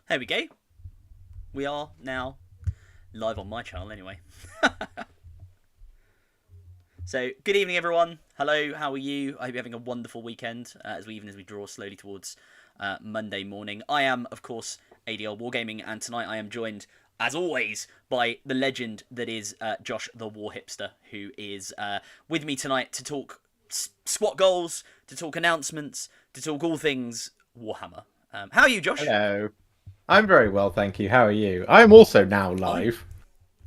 There we go. We are now live on my channel anyway. So, good evening everyone. Hello, how are you? I hope you're having a wonderful weekend as we draw slowly towards Monday morning. I am, of course, ADL Wargaming, and tonight I am joined, as always, by the legend that is Josh the Warhipster, who is with me tonight to talk squat goals, to talk announcements, to talk all things Warhammer. How are you, Josh? Hello. I'm very well, thank you. How are you? I'm also now I'm. live.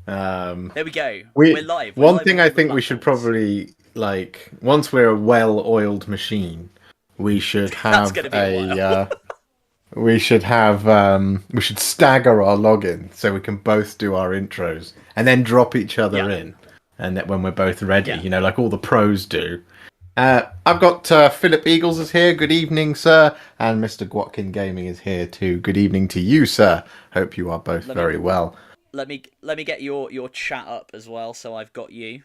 Um, There we go. We're we live. We're one live thing on I all the think we should platforms. probably once we're a well-oiled machine, we should That's going have to be a while. we should stagger our login so we can both do our intros and then drop each other Yeah, in, and that when we're both ready, yeah. like all the pros do. I've got Philip Eagles is here. Good evening, sir. And Mr. Gwatkin Gaming is here too. Good evening to you, sir. Hope you are both Let me very well. let me get your chat up as well. So I've got you.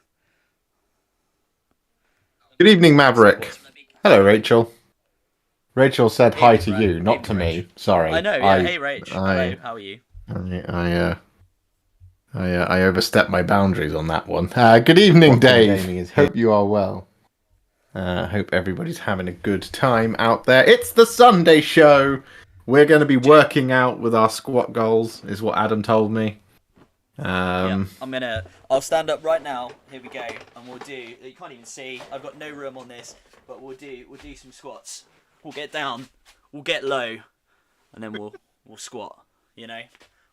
Good evening, So Maverick. what's Hello, Rachel. Rachel said hi evening, to bro? you, not Evening, to Rach. me. I Sorry. know. Yeah. Hey, Rach. Hello. How are you? I, I overstepped my boundaries on that one. Good evening, Watkin Dave. Gaming is here. Hope you are well. Hope everybody's having a good time out there. It's the Sunday show. We're going to be working out with our squat goals, is what Adam told me. Yeah. I'll stand up right now. Here we go, and we'll do. You can't even see. I've got no room on this, but we'll do some squats. We'll get down. We'll get low, and then we'll squat. You know,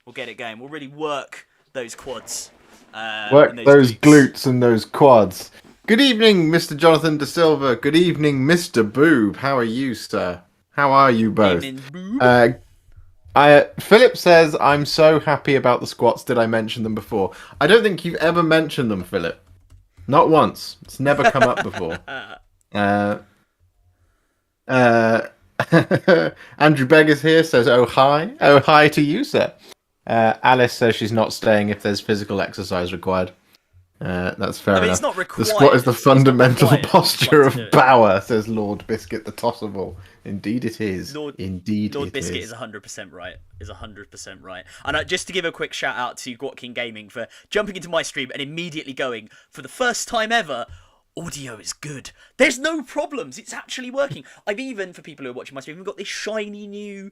we'll get it going. We'll really work those quads and Work those those glutes. glutes and those quads. Good evening, Mr. Jonathan De Silva. Good evening, Mr. Boob. How are you, sir? How are you both? Evening, boob. Uh, Philip says, I'm so happy about the squats. Did I mention them before? I don't think you've ever mentioned them, Philip. Not once. It's never come up before. Uh, uh, Andrew Beggar's here, says, oh, hi. Oh, hi to you, sir. Alice says she's not staying if there's physical exercise required. That's I fair mean, it's enough. not The squat required. is the It's not fundamental required. I just posture like to of do it. power, says Lord Biscuit the Tossable. Indeed it is. Lord Indeed Lord it Biscuit is is. 100% right. Is 100% right. And just to give a quick shout out to Gwatkin Gaming for jumping into my stream and immediately going, for the first time ever, audio is good. There's no problems. It's actually working. I've even, for people who are watching my stream, we've got this shiny new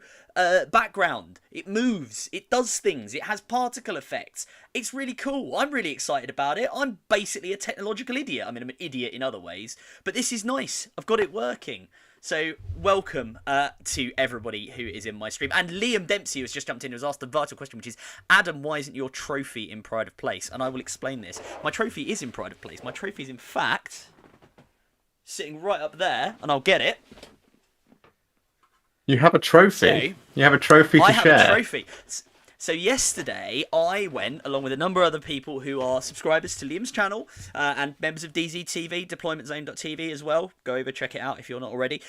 background. It moves. It does things. It has particle effects. It's really cool. I'm really excited about it. I'm basically a technological idiot. I mean, I'm an idiot in other ways. But this is nice. I've got it working. So, welcome to everybody who is in my stream. And Liam Dempsey, who has just jumped in, has asked the vital question, which is, Adam, why isn't your trophy in Pride of Place? And I will explain this. My trophy is in Pride of Place. My trophy is, in fact, sitting right up there, and I'll get it. You have a trophy. So, You have a trophy I to have a share. trophy. So yesterday, I went, along with a number of other people who are subscribers to Liam's channel and members of DZTV, deploymentzone.tv as well. Go over, check it out if you're not already.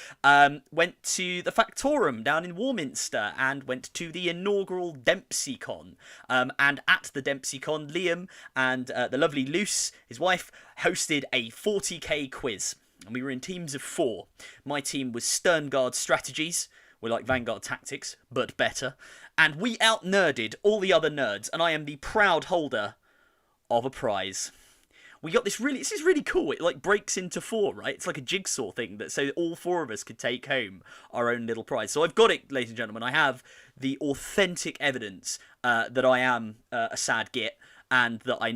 Went to the Factorum down in Warminster and went to the inaugural DempseyCon. And at the DempseyCon, Liam and the lovely Luce, his wife, hosted a 40k quiz. And we were in teams of 4. My team was Sternguard Strategies. We're like Vanguard Tactics, but better. And we out-nerded all the other nerds, and I am the proud holder of a prize. We got this is really cool. It like breaks into 4, right? It's like a jigsaw thing that so all 4 of us could take home our own little prize. So I've got it, ladies and gentlemen. I have the authentic evidence that I am a sad git and that I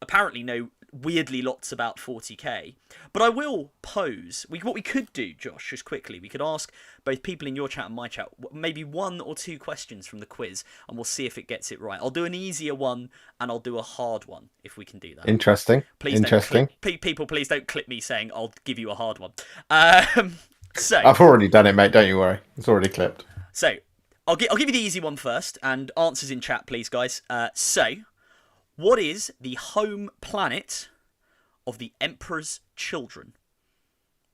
apparently know weirdly lots about 40k. But I will pose. What we could do, Josh, just quickly, we could ask both people in your chat and my chat maybe 1 or 2 questions from the quiz, and we'll see if it gets it right. I'll do an easier one, and I'll do a hard one if we can do that. Interesting. Please don't Interesting. clip people. Please don't clip me saying I'll give you a hard one. So I've already done it, mate. Don't you worry. It's already clipped. so I'll give you the easy one first, and answers in chat, please, guys. So, what is the home planet of the Emperor's children?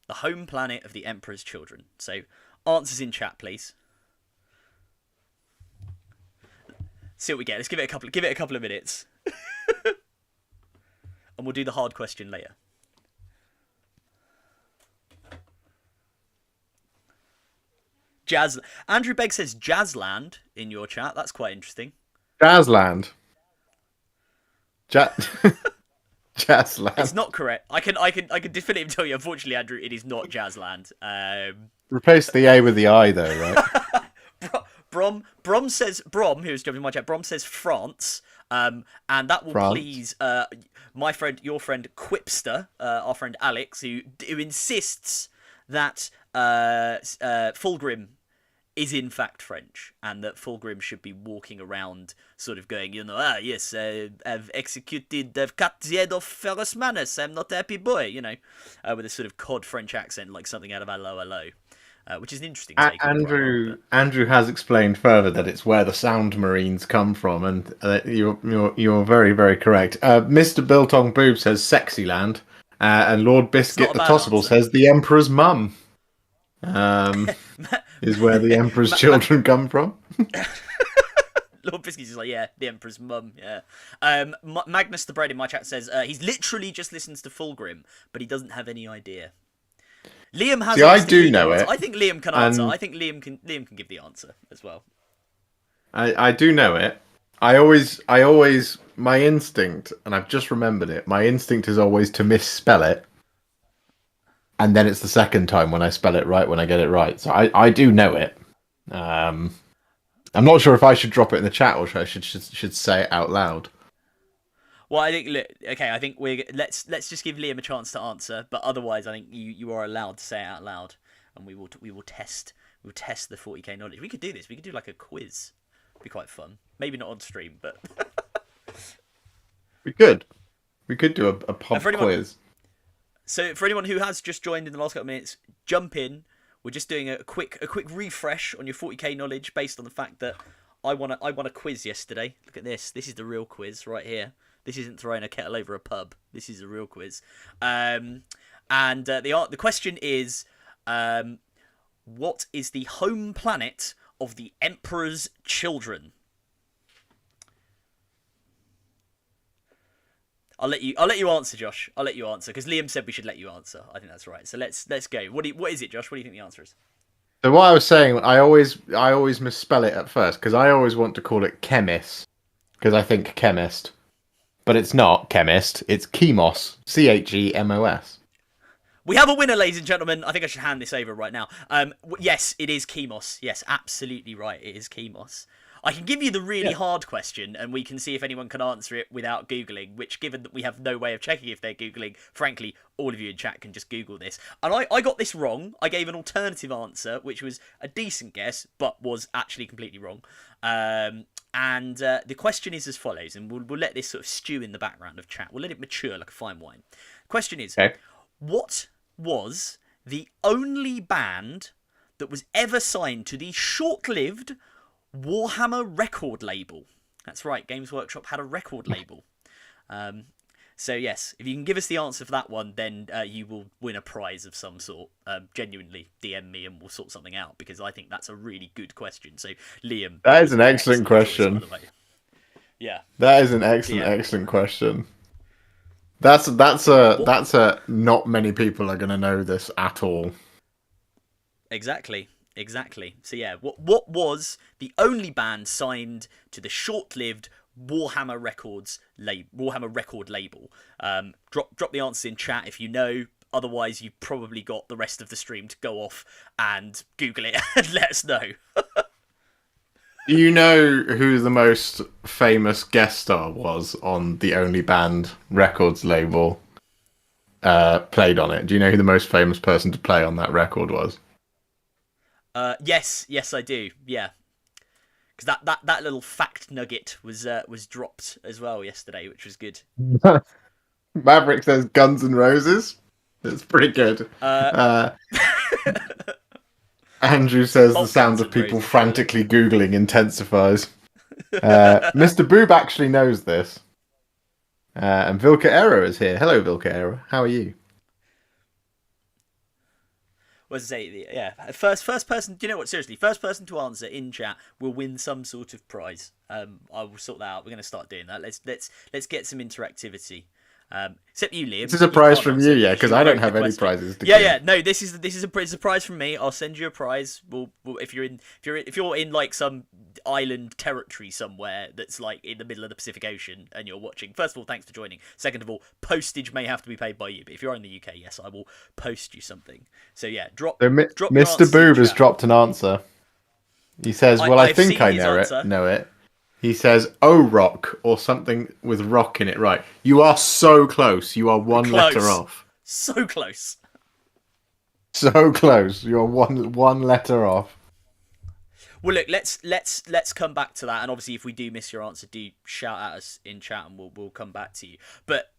The home planet of the Emperor's children. So, answers in chat, please. See what we get. Let's give it a couple of minutes, and we'll do the hard question later. Jazz. Andrew Begg says Jazzland in your chat. That's quite interesting. Jazzland. Ja- It's Jazzland. not correct. I can definitively tell you. Unfortunately, Andrew, it is not Jazzland. Replace the A with the I, though, right? Brom says who's jumping in my chat. Brom says France. And that will France. please my friend, your friend Quipster, our friend Alex, who insists that Fulgrim is in fact French, and that Fulgrim should be walking around sort of going, yes, I've cut the head off Ferrus Manus, I'm not a happy boy, with a sort of cod French accent, like something out of Allo Allo, which is an interesting take. Andrew has explained further that it's where the Sound Marines come from, and you're very, very correct. Mr. Biltong Boob says Sexyland, and Lord Biscuit the Tossable says the Emperor's mum. Is where the Emperor's children come from. Lord Biscuit's is like, yeah, the Emperor's mum, yeah. Magnus the Bread in my chat says he's literally just listens to Fulgrim, but he doesn't have any idea. Liam has. See, I do know it. I think Liam can answer. I think Liam can give the answer as well. I do know it. I always my instinct, and I've just remembered it. My instinct is always to misspell it. And then it's the second time when I spell it right when I get it right. So I do know it. I'm not sure if I should drop it in the chat or I should say it out loud. Well, I think I think let's just give Liam a chance to answer. But otherwise, I think you are allowed to say it out loud, and we will test the 40k knowledge. We could do this. We could do like a quiz. It'd be quite fun. Maybe not on stream, but we could do a pub quiz. So for anyone who has just joined in the last couple of minutes, jump in. We're just doing a quick refresh on your 40k knowledge based on the fact that I won a quiz yesterday. Look at this. This is the real quiz right here. This isn't throwing a kettle over a pub. This is a real quiz. And the question is, what is the home planet of the Emperor's children? I'll let you answer, Josh. I'll let you answer because Liam said we should let you answer. I think that's right. So let's go. What is it, Josh? What do you think the answer is? So what I was saying, I always misspell it at first because I always want to call it chemist because I think chemist, but it's not chemist. It's chemos. Chemos. We have a winner, ladies and gentlemen. I think I should hand this over right now. Yes, it is chemos. Yes, absolutely right. It is chemos. I can give you the really hard question, and we can see if anyone can answer it without Googling, which, given that we have no way of checking if they're Googling, frankly, all of you in chat can just Google this. And I got this wrong. I gave an alternative answer, which was a decent guess, but was actually completely wrong. The question is as follows, and we'll let this sort of stew in the background of chat. We'll let it mature like a fine wine. The question is, what was the only band that was ever signed to the short-lived Warhammer record label? That's right, Games Workshop had a record label. So yes, if you can give us the answer for that one, then you will win a prize of some sort. Genuinely, DM me and we'll sort something out because I think that's a really good question. So Liam, that is an excellent question. Choice, by the way. Yeah, that is an excellent question. That's a not many people are going to know this at all. Exactly. So yeah, what was the only band signed to the short-lived Warhammer record label? Drop the answer in chat if you know. Otherwise, you've probably got the rest of the stream to go off and Google it and let us know. Do you know who the most famous guest star was on the Only Band Records label? Played on it. Do you know who the most famous person to play on that record was? Yes, I do. Yeah, because that little fact nugget was dropped as well yesterday, which was good. Maverick says Guns N' Roses. It's pretty good. Andrew says the sound of people frantically Googling intensifies. Mr. Boob actually knows this. And Vilka Era is here. Hello, Vilka Era. How are you? What does it say? Yeah, first person. Do you know what? Seriously, first person to answer in chat will win some sort of prize. I will sort that out. We're going to start doing that. Let's get some interactivity. Except you, Liam. This is a prize can't from answer you, yeah, because you I don't wrote have the any question. prizes to Yeah, give. yeah. No, this is a surprise from me. I'll send you a prize. We'll if you're in like some island territory somewhere that's like in the middle of the Pacific Ocean and you're watching. First of all, thanks for joining. Second of all, postage may have to be paid by you. But if you're in the UK, yes, I will post you something. So yeah, drop So your Mr. answers in the Boob has chat. dropped an answer. He says, "Well, I I've think seen I his know answer. it. Know it." He says, "Oh, rock," or something with rock in it. Right? You are so close. You are one letter Close. off. So close. So close. You're one letter off. Well, look, let's come back to that, and obviously, if we do miss your answer, do shout at us in chat, and we'll come back to you. But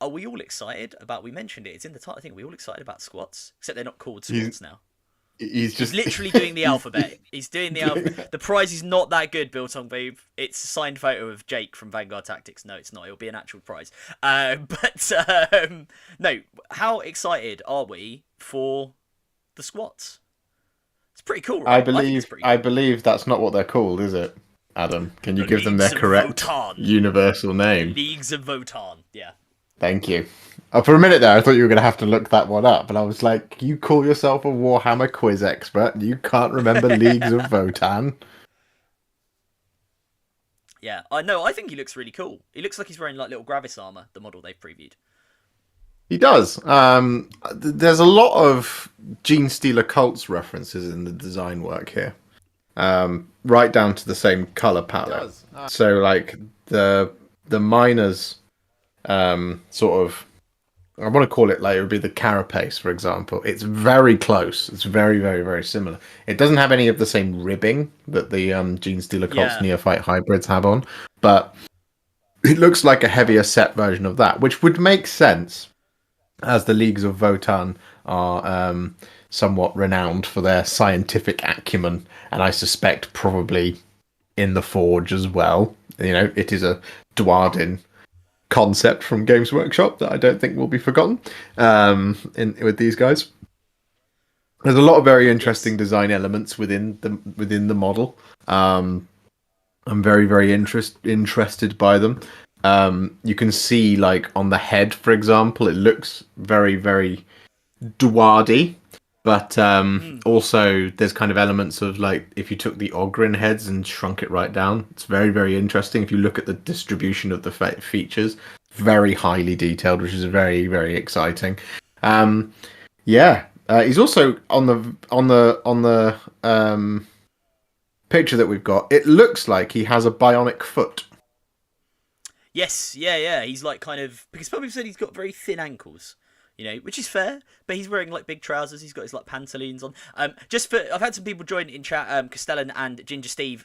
are we all excited about? We mentioned it; it's in the title. I think we're all excited about squats, except they're not called squats now. He's literally doing the alphabet. He's doing the alphabet. The prize is not that good, Biltong Babe. It's a signed photo of Jake from Vanguard Tactics. No, it's not. It'll be an actual prize. No. How excited are we for the squats? It's pretty cool, right? I believe that's not what they're called, is it, Adam? Can you give them their Leagues of correct Votann. universal name? Leagues of Votann. Yeah. Thank you. For a minute there, I thought you were going to have to look that one up, but I was like, you call yourself a Warhammer quiz expert, and you can't remember Leagues of Votann? Yeah, I know. I think he looks really cool. He looks like he's wearing like little Gravis armor, the model they've previewed. He does. There's a lot of Gene Stealer Cults references in the design work here, right down to the same color palette. So, like the miners, sort of, I want to call it like it would be the carapace, for example. It's very close. It's very, very, very similar. It doesn't have any of the same ribbing that the Gene Stealer Cults Neophyte hybrids have on, but it looks like a heavier set version of that, which would make sense, as the Leagues of Votann are somewhat renowned for their scientific acumen, and I suspect probably in the Forge as well. You know, it is a Dwarden concept from Games Workshop that I don't think will be forgotten with these guys. There's a lot of very interesting design elements within the model. I'm very, very interested by them. You can see, like, on the head, for example, it looks very, very Dwardy, but also there's kind of elements of, like, if you took the Ogryn heads and shrunk it right down, it's very, very interesting. If you look at the distribution of the features, very highly detailed, which is very, very exciting. He's also on the picture that we've got. It looks like he has a bionic foot. Yes, yeah. He's like kind of, because some people said he's got very thin ankles, you know, which is fair. But he's wearing like big trousers. He's got his like pantaloons on. I've had some people join in chat. Castellan and Ginger Steve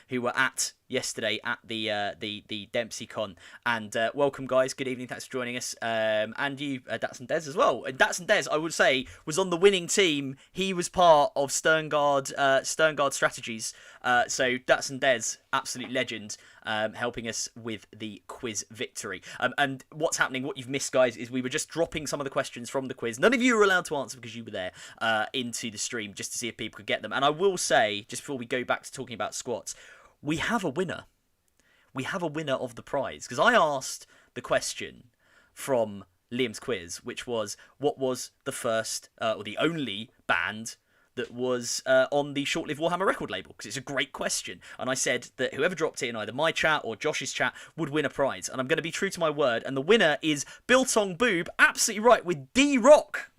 who were at yesterday at the Dempsey Con, and welcome guys. Good evening. Thanks for joining us. And you, Dats and Des as well. And Dats and Des, I would say, was on the winning team. He was part of Sterngard Strategies. So Dats and Des, absolute legend. Helping us with the quiz victory. And what's happening, what you've missed, guys, is we were just dropping some of the questions from the quiz. None of you were allowed to answer because you were there into the stream just to see if people could get them. And I will say, just before we go back to talking about squats, we have a winner. We have a winner of the prize. Because I asked the question from Liam's quiz, which was, what was the first or the only band that was on the short-lived Warhammer record label? Because it's a great question. And I said that whoever dropped it in either my chat or Josh's chat would win a prize. And I'm going to be true to my word. And the winner is Biltong Boob, absolutely right, with D-Rock.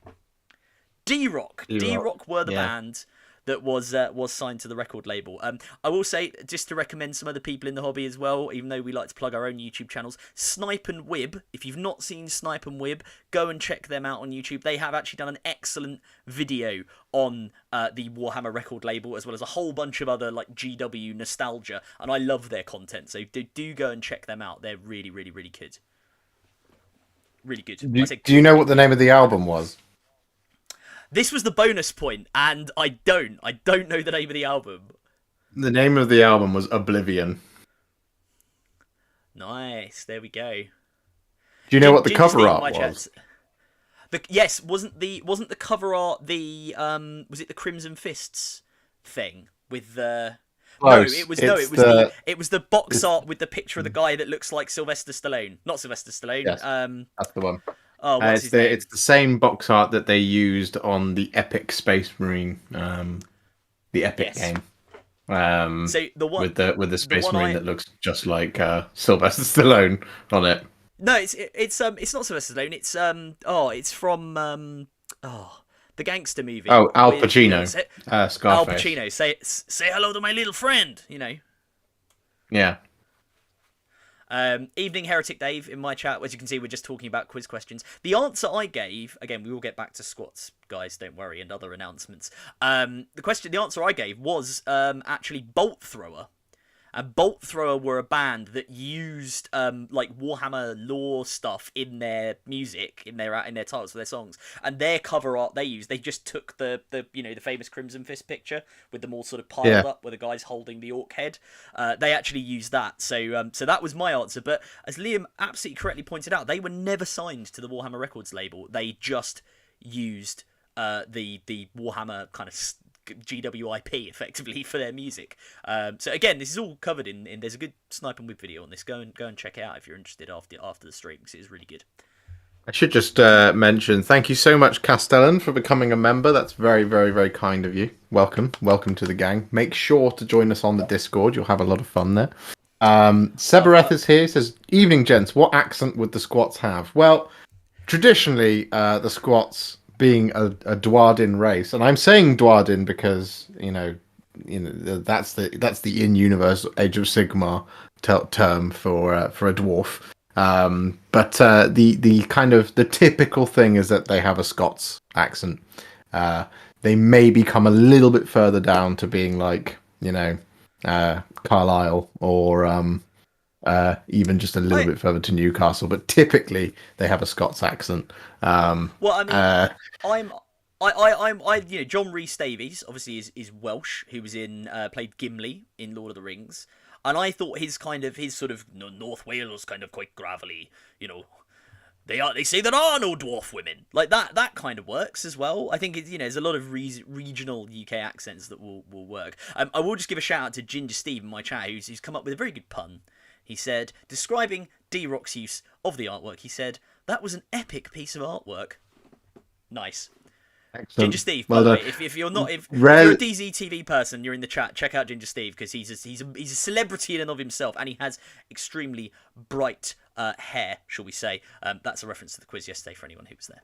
D-Rock were the band that was signed to the record label. I will say, just to recommend some other people in the hobby as well, even though we like to plug our own YouTube channels, Snipe and Wib. If you've not seen Snipe and Wib, go and check them out on YouTube. They have actually done an excellent video on the Warhammer record label, as well as a whole bunch of other like GW nostalgia, and I love their content, so do go and check them out. They're really, really, really good. Really good. Do you know what the name of the album was? This was the bonus point, and I don't know the name of the album. The name of the album was Oblivion. Nice, there we go. Do you know what the cover art was? Yes, wasn't the cover art the was it the Crimson Fists thing with the? No, Close. it was It's the it was the box it's art with the picture of the guy that looks like Sylvester Stallone. Not Sylvester Stallone. yes, that's the one. Oh, what's It's his name? it's the same box art that they used on the Epic Space Marine, the Epic Yes. game, So with the the Space one Marine I that looks just like Sylvester Stallone on it. no, it's not Sylvester Stallone. It's from the gangster movie Oh, Al with Pacino, Al Scarface. Pacino. Say hello to my little friend. You know. Yeah. Evening Heretic Dave in my chat. As you can see, we're just talking about quiz questions. The answer I gave, again, we will get back to squats, guys, don't worry, and other announcements. The answer I gave was actually Bolt Thrower. And Bolt Thrower were a band that used like Warhammer lore stuff in their music, in their titles for their songs, and their cover art they just took the famous Crimson Fist picture with them all sort of piled Yeah. up, where the guy's holding the orc head. They actually used that, so that was my answer. But as Liam absolutely correctly pointed out, they were never signed to the Warhammer Records label. They just used the Warhammer kind of GWIP effectively for their music. So again, this is all covered in there's a good Snipe and Whip video on this. Go and check it out if you're interested after the stream, because it is really good. I should just mention, thank you so much, Castellan, for becoming a member. That's very, very, very kind of you. Welcome to the gang. Make sure to join us on the Discord. You'll have a lot of fun there. Sebareth is here. He says, "Evening, gents. What accent would the squats have?" Well, traditionally, the squats being a Dwarden race, and I'm saying Dwarden because that's the in-universe Age of Sigmar term for a dwarf. But the kind of the typical thing is that they have a Scots accent. They may become a little bit further down to being like Carlisle or even just a little bit further to Newcastle, but typically they have a Scots accent. Well, I mean, John Rhys Davies obviously is Welsh, who was played Gimli in Lord of the Rings, and I thought his sort of North Wales kind of quite gravelly, They say there are no dwarf women. Like that kind of works as well. I think there's a lot of regional UK accents that will work. I will just give a shout out to Ginger Steve in my chat, who's come up with a very good pun. He said, describing D-Rock's use of the artwork, he said, "That was an epic piece of artwork." Nice. Excellent. Ginger Steve, by the way, if you're a DZ TV person, you're in the chat, check out Ginger Steve, because he's a celebrity in and of himself, and he has extremely bright hair, shall we say. That's a reference to the quiz yesterday for anyone who was there.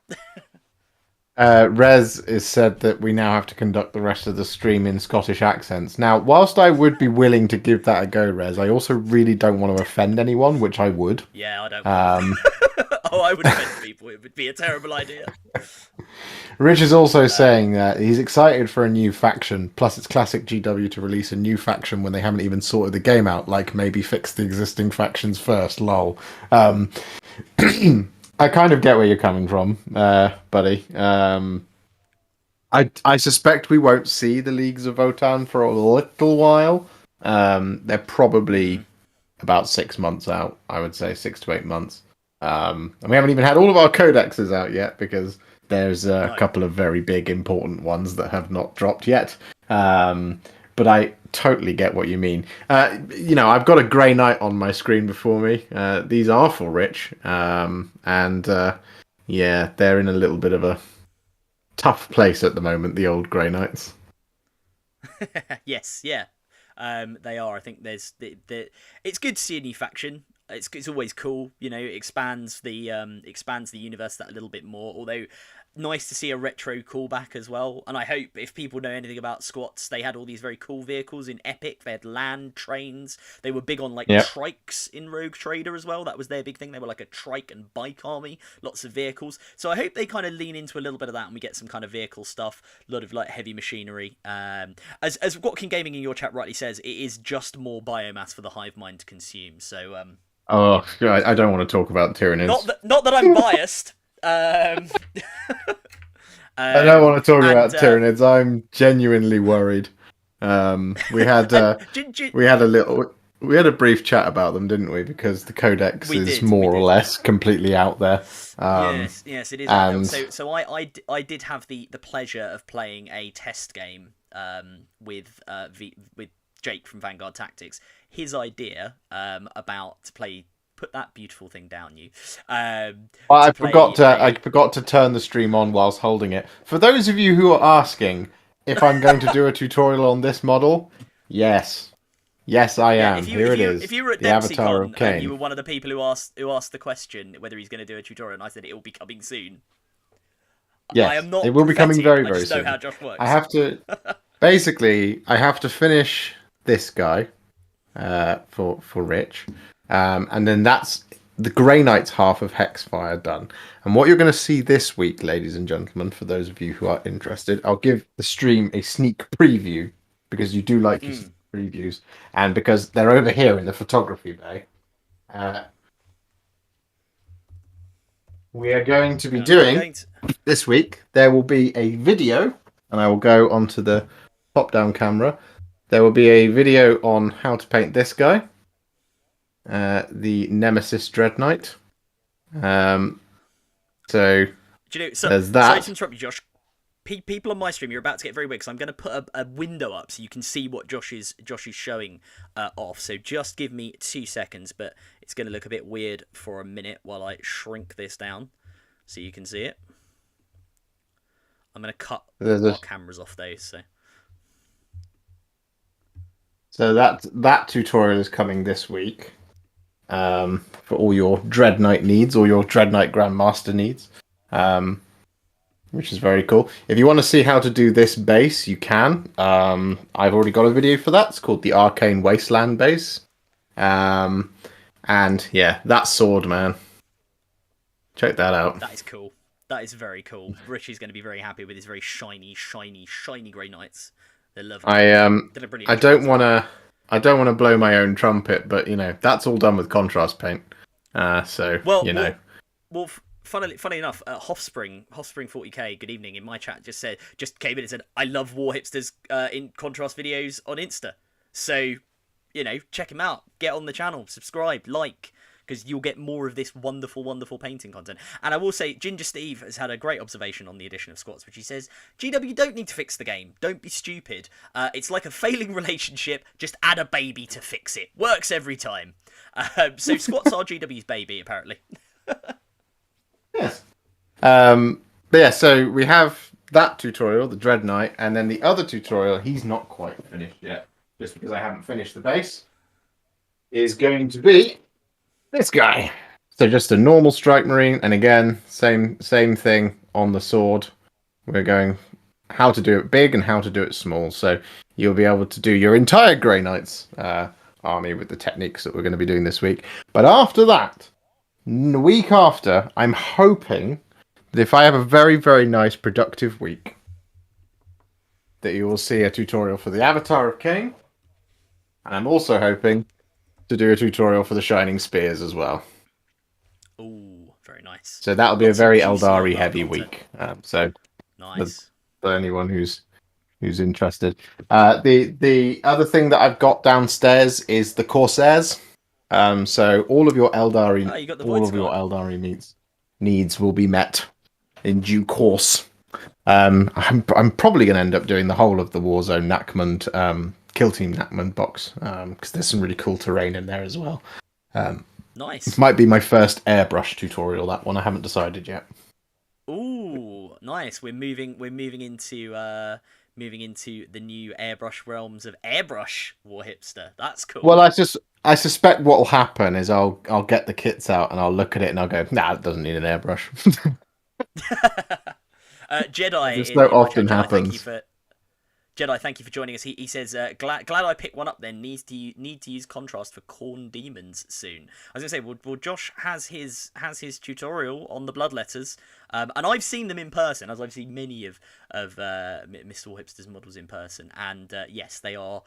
Rez is said that we now have to conduct the rest of the stream in Scottish accents. Now, whilst I would be willing to give that a go, Rez, I also really don't want to offend anyone, which I would. Yeah, I don't. I would offend people. It would be a terrible idea. Rich is also saying that he's excited for a new faction. Plus, it's classic GW to release a new faction when they haven't even sorted the game out. Like, maybe fix the existing factions first. Lol. I kind of get where you're coming from, buddy. I suspect we won't see the Leagues of Votan for a little while. They're probably about 6 months out, I would say, 6 to 8 months. And we haven't even had all of our codexes out yet, because there's a couple of very big, important ones that have not dropped yet. But I totally get what you mean. I've got a Grey Knight on my screen before me. These are for Rich. And they're in a little bit of a tough place at the moment, the old Grey Knights. Yes, yeah. They are. I think it's good to see a new faction. It's always cool, it expands the universe that a little bit more. Although nice to see a retro callback as well. And I hope, if people know anything about squats, they had all these very cool vehicles in Epic. They had land trains. They were big on trikes in Rogue Trader as well. That was their big thing. They were like a trike and bike army. Lots of vehicles. So I hope they kind of lean into a little bit of that, and we get some kind of vehicle stuff. A lot of heavy machinery. As Watkin Gaming in your chat rightly says, it is just more biomass for the hive mind to consume. So Oh, I don't want to talk about Tyranids. Not that I'm biased. I don't want to talk about Tyranids. I'm genuinely worried. We had a brief chat about them, didn't we? Because the codex is more or less completely out there. Yes, it is. And so I did have the pleasure of playing a test game with Jake from Vanguard Tactics, his idea about to play. Put that beautiful thing down, you. I forgot to turn the stream on whilst holding it. For those of you who are asking if I'm going to do a tutorial on this model, yes, I am. Here it is. If you were at the Avatar of DempseyCon Cain. and you were one of the people who asked the question whether he's going to do a tutorial, and I said it will be coming soon. Yes, I am not. It will be coming very, I very just soon. know how Josh works. I have to. Basically, I have to finish this guy for Rich, and then that's the Grey Knight's half of Hexfire done. And what you're going to see this week, ladies and gentlemen, for those of you who are interested, I'll give the stream a sneak preview because you do like your previews, and because they're over here in the photography bay. We are going to be doing this week. There will be a video, and I will go onto the top-down camera. There will be a video on how to paint this guy, the Nemesis Dread Knight. So Do you know, there's that. Sorry to interrupt you, Josh. People on my stream, you're about to get very weird because I'm going to put a window up so you can see what Josh is showing off. So just give me 2 seconds, but it's going to look a bit weird for a minute while I shrink this down so you can see it. I'm going to cut our cameras off though. So that tutorial is coming this week for all your Dread Knight needs, or your Dread Knight Grandmaster needs. Which is very cool. If you want to see how to do this base, you can. I've already got a video for that. It's called the Arcane Wasteland base. And yeah, that sword, man. Check that out. That is cool. That is very cool. Richie's going to be very happy with his very shiny Grey Knights. They're lovely. I don't want to blow my own trumpet, but you know that's all done with contrast paint. Funnily enough, Hofspring 40k, good evening, in my chat just came in and said, I love Warhipsters in contrast videos on Insta. So, you know, check him out. Get on the channel, subscribe, like, because you'll get more of this wonderful, wonderful painting content. And I will say, Ginger Steve has had a great observation on the addition of squats, which he says, GW don't need to fix the game. Don't be stupid. It's like a failing relationship. Just add a baby to fix it. Works every time. So squats are GW's baby, apparently. Yes. But yeah, so we have that tutorial, the Dread Knight, and then the other tutorial, he's not quite finished yet, just because I haven't finished the base, is going to be this guy. So just a normal Strike Marine, and again, same thing on the sword. We're going how to do it big and how to do it small. So you'll be able to do your entire Grey Knights army with the techniques that we're going to be doing this week. But after that, the week after, I'm hoping that if I have a very, very nice, productive week, that you will see a tutorial for the Avatar of Cain. And I'm also hoping to do a tutorial for the Shining Spears as well. Ooh, very nice. So that'll be a very Eldari heavy week. So nice for anyone who's interested. The other thing that I've got downstairs is the Corsairs. So all of your Eldari, needs will be met in due course. I'm probably going to end up doing the whole of the Warzone Nachmund, Kill Team Nachmund box, because there's some really cool terrain in there as well. Nice. It might be my first airbrush tutorial. That one I haven't decided yet. Ooh, nice. We're moving into the new airbrush realms of airbrush Warhipster. That's cool. Well, I suspect what will happen is I'll get the kits out and I'll look at it and I'll go, nah, it doesn't need an airbrush. Jedi, this so often happens. Jedi, thank you for joining us. He says, glad I picked one up then. Need to use contrast for Khorne demons soon. I was going to say, well, Josh has his tutorial on the bloodletters, and I've seen them in person, as I've seen many of Mr. Warhipster's models in person, and yes, they are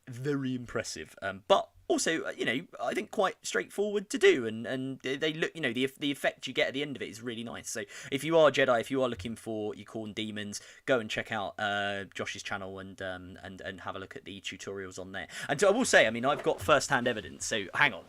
very impressive. But also, I think quite straightforward to do, and they look, the effect you get at the end of it is really nice. So if you are Jedi, if you are looking for your Khorne demons, go and check out Josh's channel and have a look at the tutorials on there. And I will say, I've got first-hand evidence. So hang on,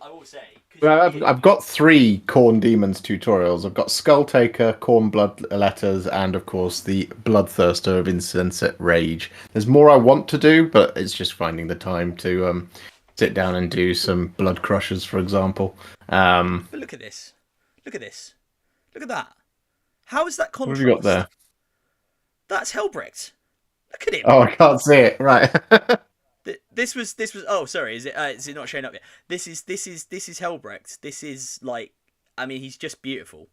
I will say. Well, I've got 3 Corn Demons tutorials. I've got Skull Taker, Corn Blood Letters, and of course the Bloodthirster of Insensate Rage. There's more I want to do, but it's just finding the time to sit down and do some Blood Crushers, for example. But look at this. Look at this. Look at that. How is that What have you got contrast? there? That's Helbrecht. Look at him. Oh, I can't see it. Right. This was. Oh, sorry. Is it not showing up yet? This is Helbrecht. This is like. I mean, he's just beautiful.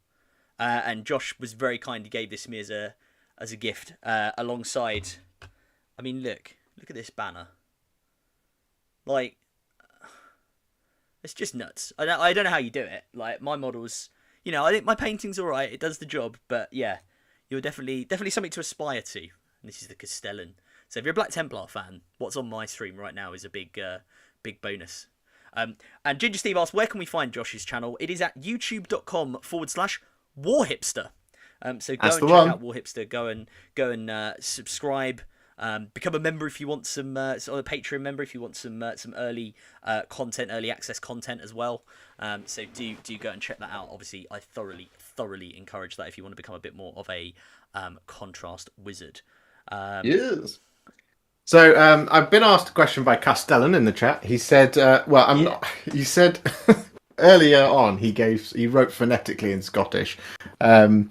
And Josh was very kind. He gave this to me as a gift alongside. I mean, look at this banner. Like, it's just nuts. I don't know how you do it. Like my models, I think my painting's all right. It does the job, but yeah, you're definitely something to aspire to. And this is the Castellan. So if you're a Black Templar fan, what's on my stream right now is a big bonus. And Ginger Steve asks, where can we find Josh's channel? It is at youtube.com/Warhipster. So go and check out Warhipster. Go and subscribe. Become a member if you want some, or a Patreon member if you want some early content, early access content as well. So do go and check that out. Obviously, I thoroughly encourage that if you want to become a bit more of a contrast wizard. Yes. So I've been asked a question by Castellan in the chat. He said, not. He said earlier on he wrote phonetically in Scottish. I'm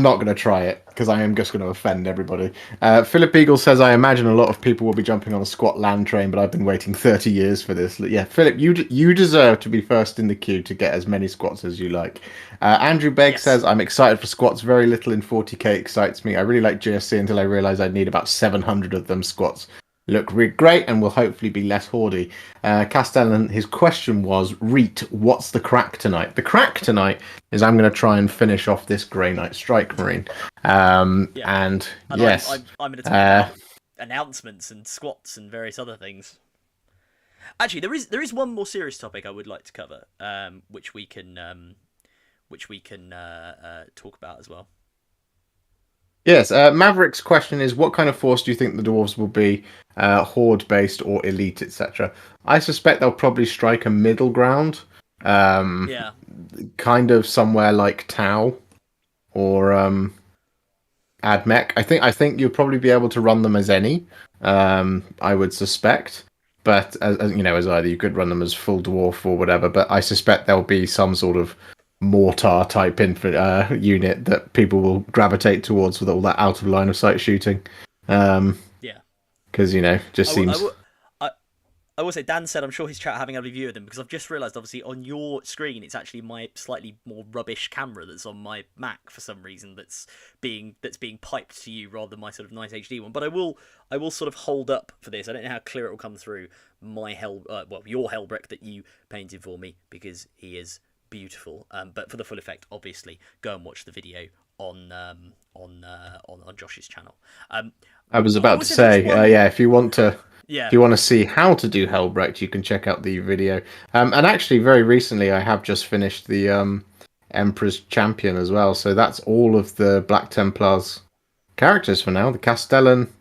not going to try it because I am just going to offend everybody. Philip Eagle says, I imagine a lot of people will be jumping on a squat land train, but I've been waiting 30 years for this. Yeah, Philip, you deserve to be first in the queue to get as many squats as you like. Andrew Begg says, I'm excited for squats. Very little in 40k excites me. I really like GSC until I realised I'd need about 700 of them squats. Look great and will hopefully be less hoardy. Castellan, his question was, Reet, what's the crack tonight? The crack tonight is I'm going to try and finish off this Grey Knight Strike Marine. And yes. I'm going to talk about announcements and squats and various other things. Actually, there is one more serious topic I would like to cover, which we can talk about as well. Yes, Maverick's question is, what kind of force do you think the dwarves will be, horde-based or elite, etc.? I suspect they'll probably strike a middle ground, kind of somewhere like Tau or Admech. I think you'll probably be able to run them as any, I would suspect. But as either you could run them as full dwarf or whatever. But I suspect there'll be some sort of mortar type unit that people will gravitate towards with all that out of line of sight shooting. Because just seems. I will say, Dan said, I'm sure his chat having a review of them, because I've just realised, obviously, on your screen, it's actually my slightly more rubbish camera that's on my Mac for some reason that's being piped to you rather than my sort of nice HD one. But I will sort of hold up for this. I don't know how clear it will come through your Helbrecht that you painted for me, because he is beautiful. But for the full effect, obviously, go and watch the video on Josh's channel. I was about to say, if you want to. Yeah. If you want to see how to do Helbrecht, you can check out the video. And actually, very recently, I have just finished the Emperor's Champion as well. So that's all of the Black Templars characters for now. The Castellan,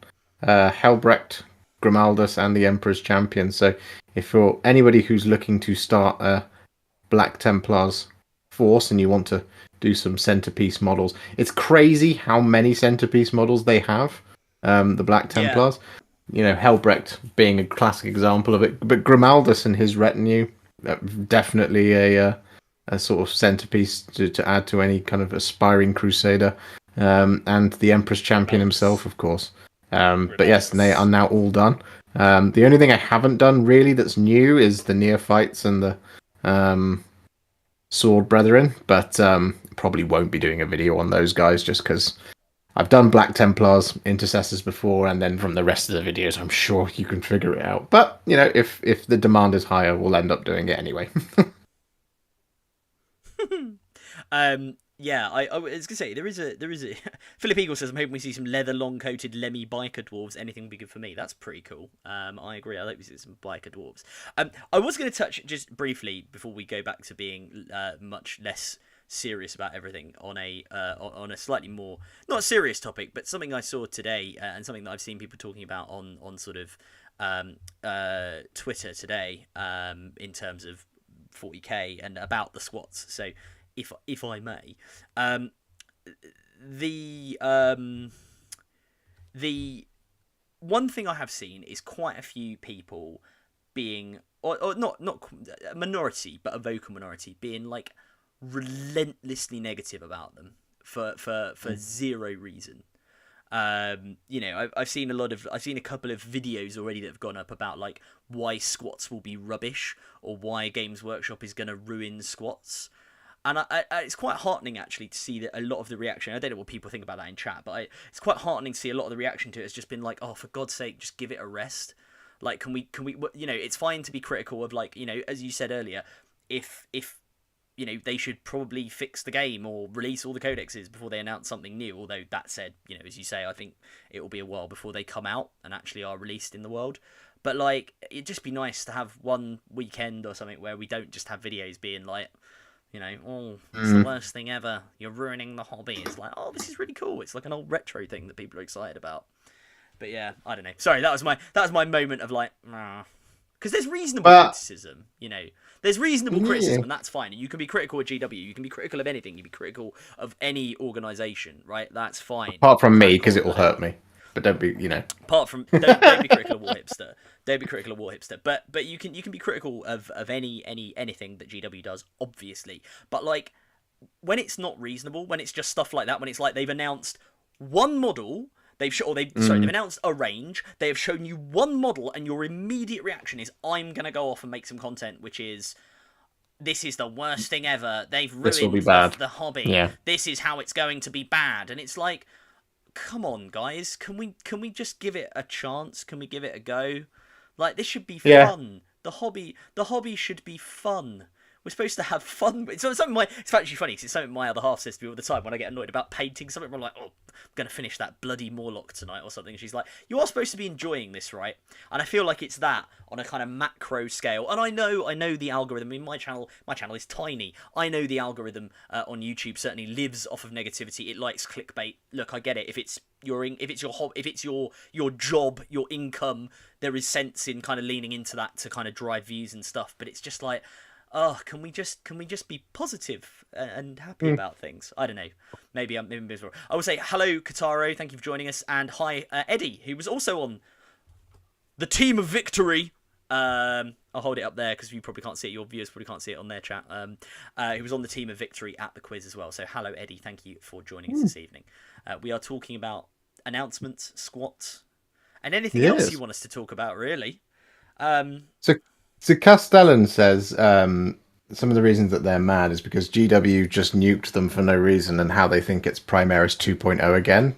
Helbrecht, Grimaldus, and the Emperor's Champion. So if for anybody who's looking to start a Black Templars force and you want to do some centerpiece models, it's crazy how many centerpiece models they have, the Black Templars. Helbrecht being a classic example of it, but Grimaldus and his retinue, definitely a sort of centerpiece to add to any kind of aspiring crusader, and the Emperor's Champion himself, of course. But yes, they are now all done. The only thing I haven't done really that's new is the neophytes and the sword brethren, but probably won't be doing a video on those guys just because I've done Black Templars, Intercessors before, and then from the rest of the videos, I'm sure you can figure it out. But, if the demand is higher, we'll end up doing it anyway. I was going to say, there is a... Philip Eagle says, I'm hoping we see some leather long-coated Lemmy biker dwarves. Anything would be good for me. That's pretty cool. I agree. I hope we see some biker dwarves. I was going to touch just briefly, before we go back to being much less serious about everything on a slightly more not serious topic, but something I saw today and something that I've seen people talking about on sort of Twitter today in terms of 40k and about the squats. So if I may, the one thing I have seen is quite a few people being, or not a minority, but a vocal minority, being like relentlessly negative about them for zero reason. I've seen a couple of videos already that have gone up about like why squats will be rubbish or why Games Workshop is going to ruin squats. And it's quite heartening actually to see that a lot of the reaction. I don't know what people think about that in chat, but it's quite heartening to see a lot of the reaction to it has just been like, oh, for God's sake, just give it a rest. Like, can we? It's fine to be critical of, like, as you said earlier, if they should probably fix the game or release all the codexes before they announce something new. Although that said, as you say, I think it will be a while before they come out and actually are released in the world. But like, it'd just be nice to have one weekend or something where we don't just have videos being like, it's the worst thing ever. You're ruining the hobby. It's like, oh, this is really cool. It's like an old retro thing that people are excited about. But yeah, I don't know. Sorry, that was my moment of like, because there's reasonable criticism. There's reasonable criticism, and that's fine. You can be critical of GW. You can be critical of anything. You can be critical of any organisation, right? That's fine. Apart from me, because it will hurt me. But don't be, Apart from don't be critical of Warhipster. Don't be critical of Warhipster. But you can be critical of anything that GW does, obviously. But like, when it's not reasonable, when it's just stuff like that, when it's like they've announced one model, they've announced a range, they have shown you one model, and your immediate reaction is, I'm gonna go off and make some content, which is, this is the worst thing ever. They've ruined the hobby. Yeah. This is how it's going to be bad. And it's like, come on, guys, can we just give it a chance? Can we give it a go? Like, this should be fun. The hobby should be fun. We're supposed to have fun. It's actually funny because it's something my other half says to me all the time when I get annoyed about painting something. I'm like, oh, I'm going to finish that bloody Morlock tonight or something. And she's like, you are supposed to be enjoying this, right? And I feel like it's that on a kind of macro scale. And I know the algorithm. I mean, my channel is tiny. I know the algorithm on YouTube certainly lives off of negativity. It likes clickbait. Look, I get it. If it's your job, your income, there is sense in kind of leaning into that to kind of drive views and stuff. But it's just like, oh, can we just be positive and happy about things? I don't know. Maybe I'm miserable. I will say hello, Kataro. Thank you for joining us, and hi, Eddie, who was also on the team of victory. I'll hold it up there because you probably can't see it. Your viewers probably can't see it on their chat. He was on the team of victory at the quiz as well. So hello, Eddie. Thank you for joining us this evening. We are talking about announcements, squats, and anything else you want us to talk about, really. So Castellan says some of the reasons that they're mad is because GW just nuked them for no reason and how they think it's Primaris 2.0 again.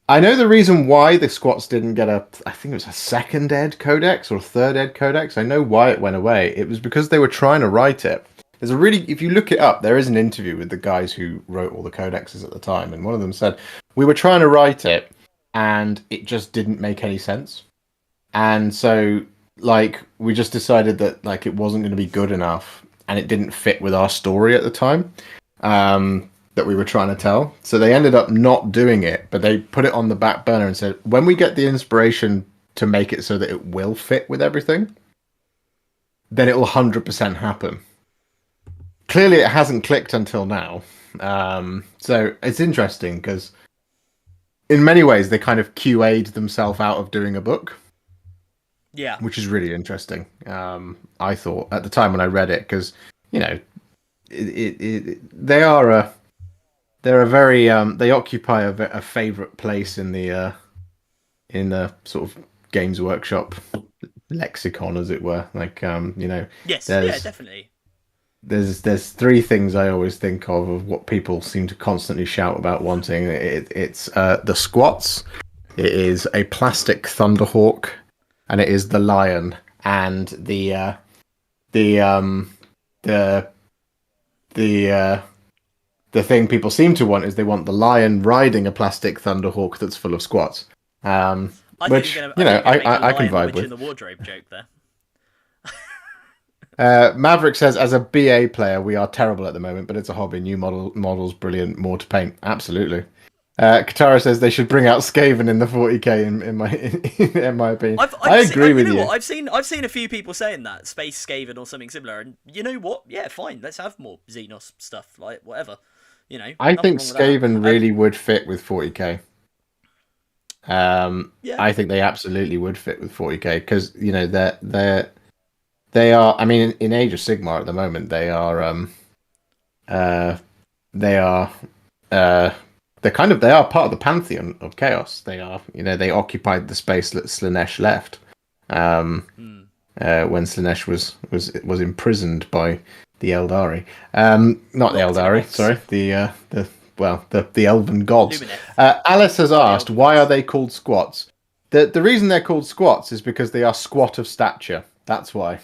I know the reason why the squats didn't get I think it was a second ed codex or a third ed codex. I know why it went away. It was because they were trying to write it. If you look it up, there is an interview with the guys who wrote all the codexes at the time, and one of them said, we were trying to write it and it just didn't make any sense. And so, like, we just decided that, like, it wasn't going to be good enough and it didn't fit with our story at the time that we were trying to tell. So they ended up not doing it, but they put it on the back burner and said, when we get the inspiration to make it so that it will fit with everything, then it will 100% happen. Clearly it hasn't clicked until now. So it's interesting because in many ways they kind of QA'd themselves out of doing a book. Yeah, which is really interesting. I thought at the time when I read it, because they occupy a favorite place in the sort of Games Workshop lexicon, as it were. Like yes, yeah, definitely. There's three things I always think of what people seem to constantly shout about wanting. It's the squats. It is a plastic Thunderhawk. And it is the lion, and the thing people seem to want is they want the lion riding a plastic Thunderhawk that's full of squats. Which I can vibe with. In the wardrobe joke there. Maverick says, as a BA player, we are terrible at the moment, but it's a hobby. New models, brilliant, more to paint. Absolutely. Katara says they should bring out Skaven in the 40k. In my opinion, I agree with you know you. what? I've seen a few people saying that Space Skaven or something similar, and you know what? Yeah, fine. Let's have more Xenos stuff, like whatever. You know, I nothing think wrong with that. Skaven really would fit with 40k. Yeah, I think they absolutely would fit with 40k because they are. I mean, in Age of Sigmar at the moment, uh, they are they are part of the pantheon of chaos. They are, they occupied the space that Slanesh left Hmm. when Slanesh was imprisoned by the Eldari. Not the Locked in a Eldari, box. sorry, the elven gods. Lumineth. Alice has The asked, elven why are gods. they called squats? The reason they're called squats is because they are squat of stature. That's why.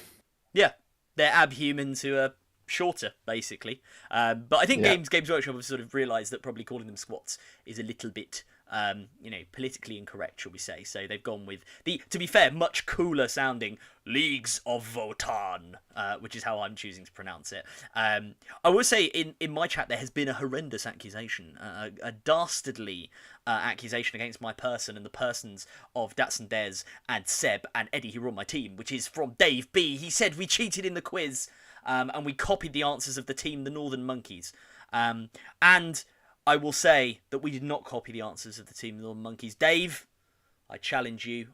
Yeah, they're abhumans who are shorter, basically. But I think Yeah. Games Workshop have sort of realised that probably calling them squats is a little bit, politically incorrect, shall we say. So they've gone with the, to be fair, much cooler sounding Leagues of Votan, which is how I'm choosing to pronounce it. I will say in my chat there has been a horrendous accusation, a dastardly accusation against my person and the persons of Datsun Des and Seb and Eddie who were on my team, which is from Dave B. He said we cheated in the quiz and we copied the answers of the team, the Northern Monkeys. And I will say that we did not copy the answers of the team, the Northern Monkeys. Dave, I challenge you.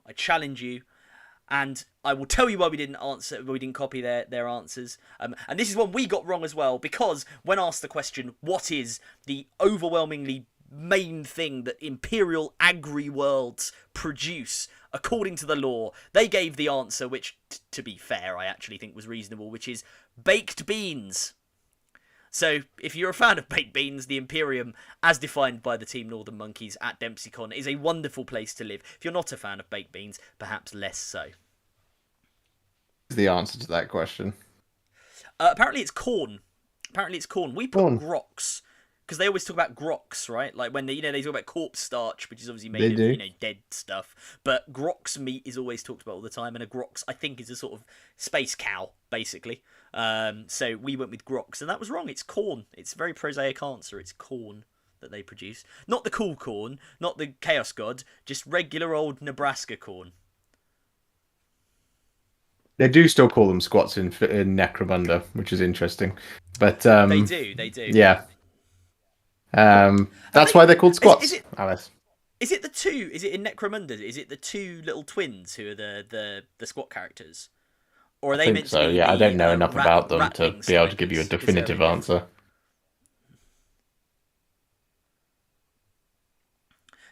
And I will tell you why we didn't copy their answers. And this is one we got wrong as well, because when asked the question, what is the overwhelmingly main thing that Imperial agri-worlds produce according to the law, they gave the answer, which, to be fair, I actually think was reasonable, which is baked beans. So, if you're a fan of baked beans, the Imperium, as defined by the Team Northern Monkeys at DempseyCon, is a wonderful place to live. If you're not a fan of baked beans, perhaps less so. The answer to that question. Apparently it's corn. We put Corn. grox because they always talk about grox, right? Like when they talk about corpse starch, which is obviously They made of do. dead stuff. But grox meat is always talked about all the time, and a grox I think is a sort of space cow, basically. So we went with grox, and that was wrong. It's corn. It's a very prosaic answer. It's corn that they produce, not the cool corn, not the chaos god, just regular old Nebraska corn. They do still call them squats in Necromunda, which is interesting. But They do. They do. yeah, Have that's they? why they're called Is squats, it? Alice. Is it the two? Is it in Necromunda? Is it the two little twins who are the squat characters, or are I they think meant to so. be Yeah, I don't the know enough about them to ratling be able to give you a sliders definitive deserving death? answer.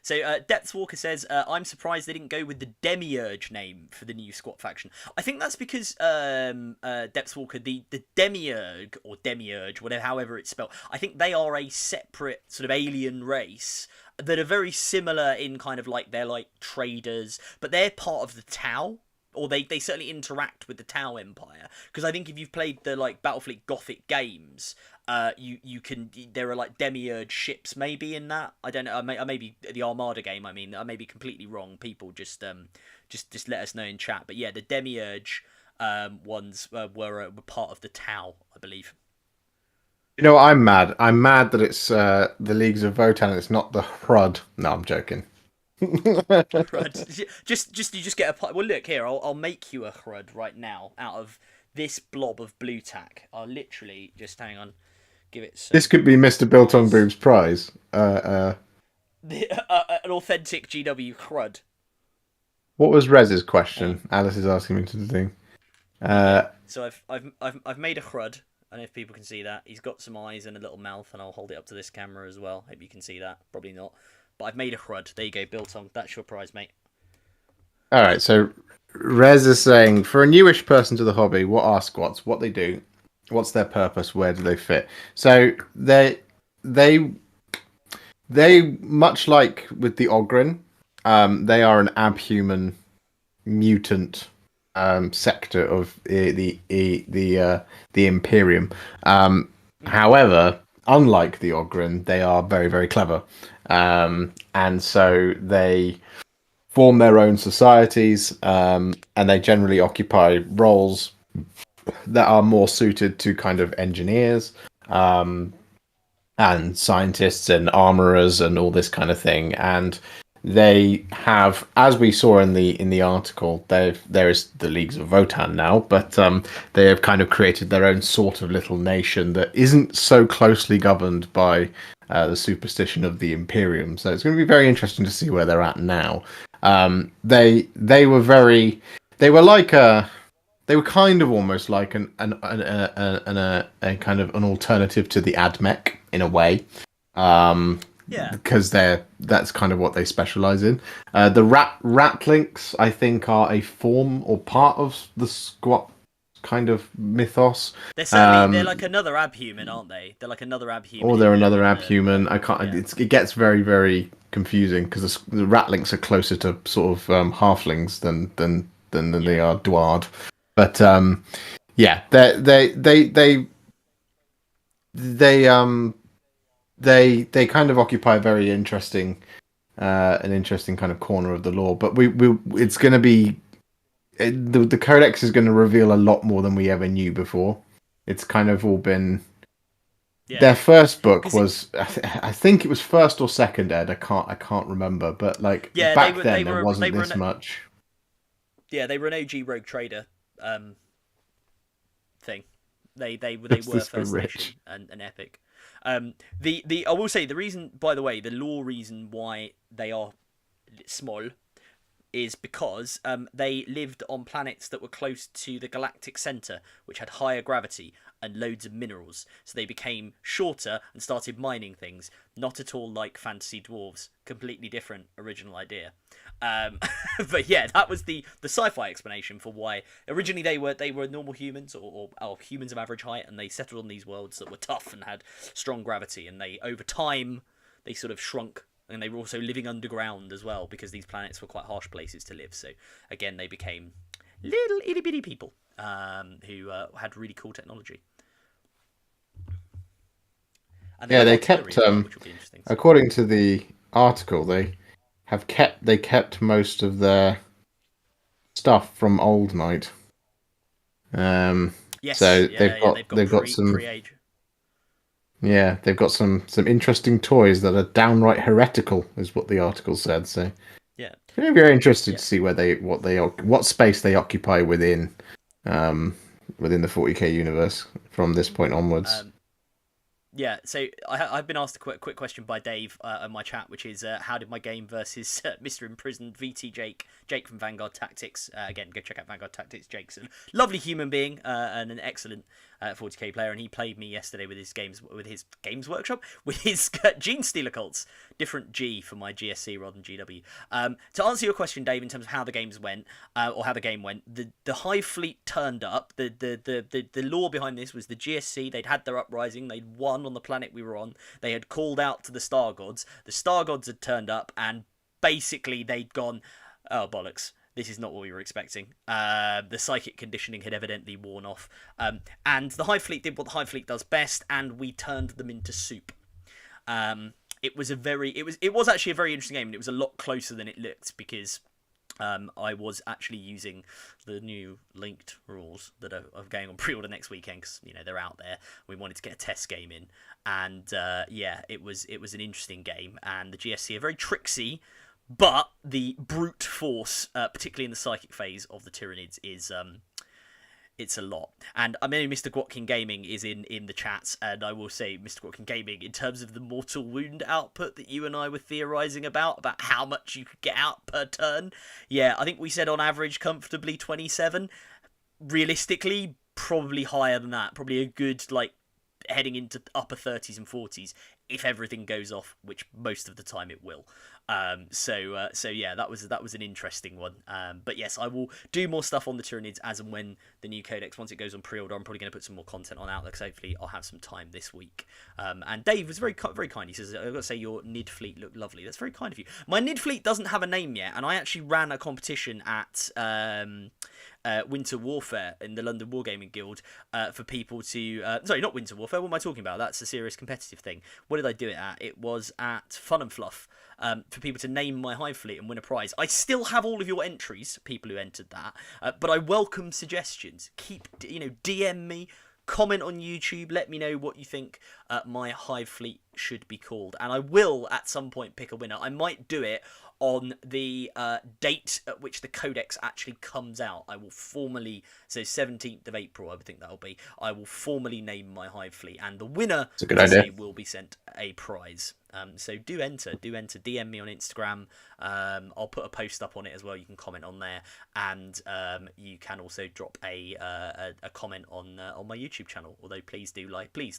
So Depth Walker says, "I'm surprised they didn't go with the Demiurge name for the new squat faction. I think that's because Depth Walker, the Demiurge or Demiurge, whatever, however it's spelled, I think they are a separate sort of alien race that are very similar in kind of like they're like traders, but they're part of the Tau." Or they certainly interact with the Tau Empire, because I think if you've played the like Battlefleet Gothic games, you can, there are like demiurge ships maybe in that. I don't know. I may be the Armada game. I mean, I may be completely wrong. People just let us know in chat. But yeah, the demiurge ones were part of the Tau, I believe. You know, I'm mad. I'm mad that it's the Leagues of Votan and it's not the Hrud. No, I'm joking. Hrud. You just get a. Well, look here. I'll make you a Hrud right now out of this blob of blue tack. I'll literally just hang on. Give it some. This could be Mr. Biltong Nice. Boob's prize. An authentic GW Hrud. What was Rez's Hang on. question? Alice is asking me to the thing. Yeah. So I've made a Hrud. I don't know if people can see that. He's got some eyes and a little mouth, and I'll hold it up to this camera as well. Hope you can see that. Probably not. But I've made a Hrud. There you go, Biltong. That's your prize, mate. All right, so Rez is saying, for a newish person to the hobby, what are squats? What they do? What's their purpose? Where do they fit? So they much like with the Ogryn, they are an abhuman mutant sector of the Imperium. However, unlike the Ogryn, they are very, very clever, and so they form their own societies, and they generally occupy roles that are more suited to kind of engineers, and scientists and armorers and all this kind of thing. And they have, as we saw in the article, there is the Leagues of Votan now, but they have kind of created their own sort of little nation that isn't so closely governed by the superstition of the Imperium. So it's going to be very interesting to see where they're at now. They were very, they were like a, they were kind of almost like a kind of an alternative to the AdMech in a way. Yeah. Because that's kind of what they specialize in. The ratlinks, I think, are a form or part of the squat kind of mythos. They're certainly they're like another abhuman, aren't they? They're like another abhuman. Or they're another abhuman. I can't. Yeah. It gets very, very confusing because the ratlinks are closer to sort of halflings than they are dwarf. But yeah, they kind of occupy a very interesting, an interesting kind of corner of the lore. But it's going to be the codex is going to reveal a lot more than we ever knew before. It's kind of all been. Yeah. Their first book was, I think it was first or second ed. I can't remember, but like back then there wasn't this much. Yeah, they were an OG Rogue Trader thing. They were first edition and epic. I will say the reason, by the way, the lore reason why they are small is because they lived on planets that were close to the galactic center, which had higher gravity and loads of minerals. So they became shorter and started mining things. Not at all like fantasy dwarves. Completely different original idea. But yeah, that was the sci-fi explanation for why originally they were normal humans or humans of average height, and they settled on these worlds that were tough and had strong gravity, and they over time they sort of shrunk. And they were also living underground as well, because these planets were quite harsh places to live. So again, they became little itty bitty people who had really cool technology. And they kept, according to the article, they kept most of their stuff from Old Night. Yes, so they've got some pre-age. Yeah, they've got some interesting toys that are downright heretical, is what the article said. So yeah, I'm very interested to see what space they occupy within the 40k universe from this point onwards. Yeah, so I've been asked a quick question by Dave on my chat, which is how did my game versus Mr. Imprisoned VT Jake from Vanguard Tactics. Again, go check out Vanguard Tactics. Jake's a lovely human being and an excellent 40k player, and he played me yesterday with his games workshop with his Gene Stealer cults. Different G for my GSC rather than GW. To answer your question, Dave, in terms of how the games went or how the game went, the Hive Fleet turned up. The lore behind this was the GSC. They'd had their uprising. They'd won on the planet we were on. They had called out to the Star Gods. The Star Gods had turned up, and basically they'd gone, oh bollocks, this is not what we were expecting. The psychic conditioning had evidently worn off, and the Hive Fleet did what the Hive Fleet does best, and we turned them into soup. It was actually a very interesting game, and it was a lot closer than it looked, because I was actually using the new linked rules that are going on pre-order next weekend, because they're out there. We wanted to get a test game in, and it was an interesting game, and the GSC are very tricksy, but the brute force, particularly in the psychic phase of the Tyranids, is it's a lot. And I know Mr. Gwatkin Gaming is in the chats, and I will say, Mr. Gwatkin Gaming, in terms of the mortal wound output that you and I were theorising about how much you could get out per turn, yeah, I think we said on average comfortably 27. Realistically, probably higher than that. Probably a good, heading into upper 30s and 40s if everything goes off, which most of the time it will. So yeah, that was an interesting one. But yes, I will do more stuff on the Tyranids as and when the new codex, once it goes on pre-order. I'm probably going to put some more content on Outlook, so hopefully I'll have some time this week. And Dave was very kind. He says, I've got to say your Nid fleet looked lovely. That's very kind of you. My Nid fleet doesn't have a name yet, and I actually ran a competition at Winter Warfare in the London Wargaming Guild for people to... sorry, not Winter Warfare. What am I talking about? That's a serious competitive thing. What did I do it at? It was at Fun and Fluff for people to name my hive fleet and win a prize. I still have all of your entries, people who entered that, but I welcome suggestions. DM me. Comment on YouTube, let me know what you think my hive fleet should be called, and I will at some point pick a winner. I might do it on the date at which the codex actually comes out. I will formally, so 17th of April I would think that'll be, I will formally name my hive fleet, and the winner will be sent a prize. So do enter, DM me on Instagram. I'll put a post up on it as well. You can comment on there, and you can also drop a comment on my YouTube channel. Although please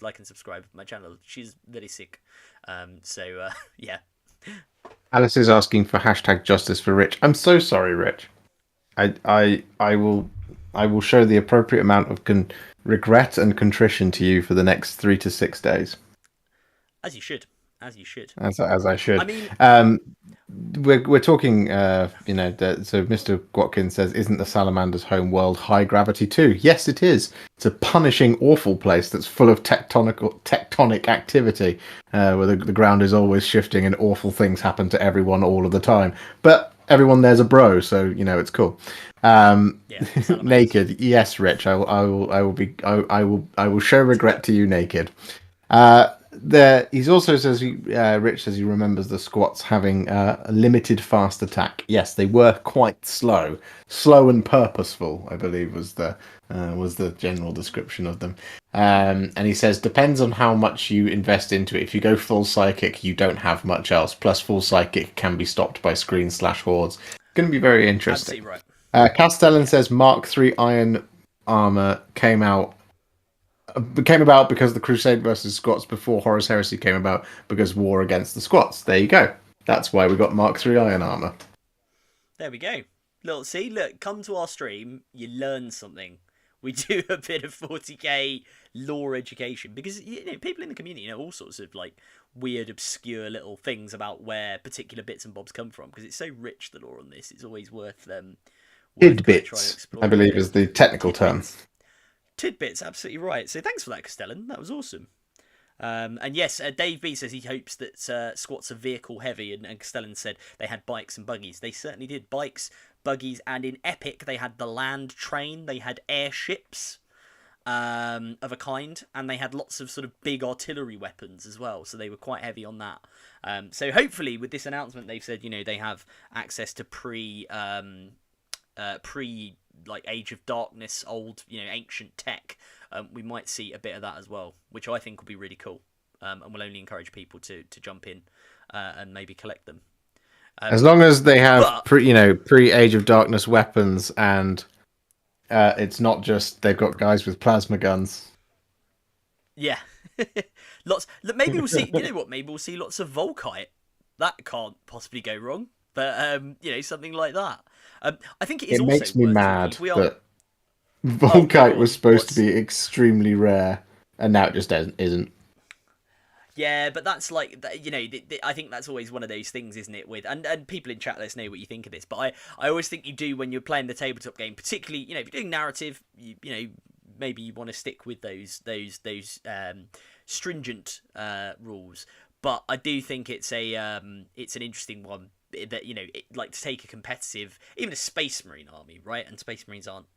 like and subscribe to my channel. She's very sick. Yeah. Alice is asking for #justice for Rich. I'm so sorry, Rich. I will show the appropriate amount of regret and contrition to you for the next 3 to 6 days. As you should. As I should. I mean, we're talking. So Mr. Watkins says, "Isn't the Salamander's home world high gravity too?" Yes, it is. It's a punishing, awful place that's full of tectonic activity, where the ground is always shifting and awful things happen to everyone all of the time. But everyone there's a bro, so it's cool. Naked, yes, Rich. I will show regret to you naked. He also says, Rich says he remembers the squats having a limited fast attack. Yes, they were quite slow and purposeful, I believe was the general description of them. And he says, depends on how much you invest into it. If you go full psychic, you don't have much else. Plus, full psychic can be stopped by screen/hordes. Going to be very interesting. Absolutely right. Castellan says Mark III iron armor came about because the Crusade versus Scots before Horus Heresy came about because war against the Scots. There you go. That's why we got Mark III iron armor. There we go. Look, come to our stream, you learn something. We do a bit of 40k lore education because people in the community know all sorts of like weird, obscure little things about where particular bits and bobs come from because it's so rich, the lore on this. It's always worth tidbits, I believe, is the technical term. Tidbits, absolutely right. So thanks for that, Castellan. That was awesome. And yes, Dave B says he hopes that squats are vehicle heavy, and Castellan said they had bikes and buggies. They certainly did. Bikes, buggies, and in Epic they had the land train. They had airships of a kind, and they had lots of sort of big artillery weapons as well. So they were quite heavy on that. So hopefully with this announcement, they've said they have access to pre like Age of Darkness, old ancient tech. We might see a bit of that as well, which I think will be really cool, and will only encourage people to jump in and maybe collect them. As long as they have pre Age of Darkness weapons, and it's not just they've got guys with plasma guns. Yeah, lots. Maybe we'll see. Maybe we'll see lots of Volkite. That can't possibly go wrong. But something like that. I think it is. It also makes me mad that Volkite was supposed to be extremely rare, and now it just isn't. Yeah, but that's like I think that's always one of those things, isn't it? With and people in chat, let us know what you think of this. But I always think you do when you're playing the tabletop game, particularly if you're doing narrative, maybe you want to stick with those stringent rules. But I do think it's an interesting one. That like to take a competitive, even a Space Marine army, right? And Space Marines aren't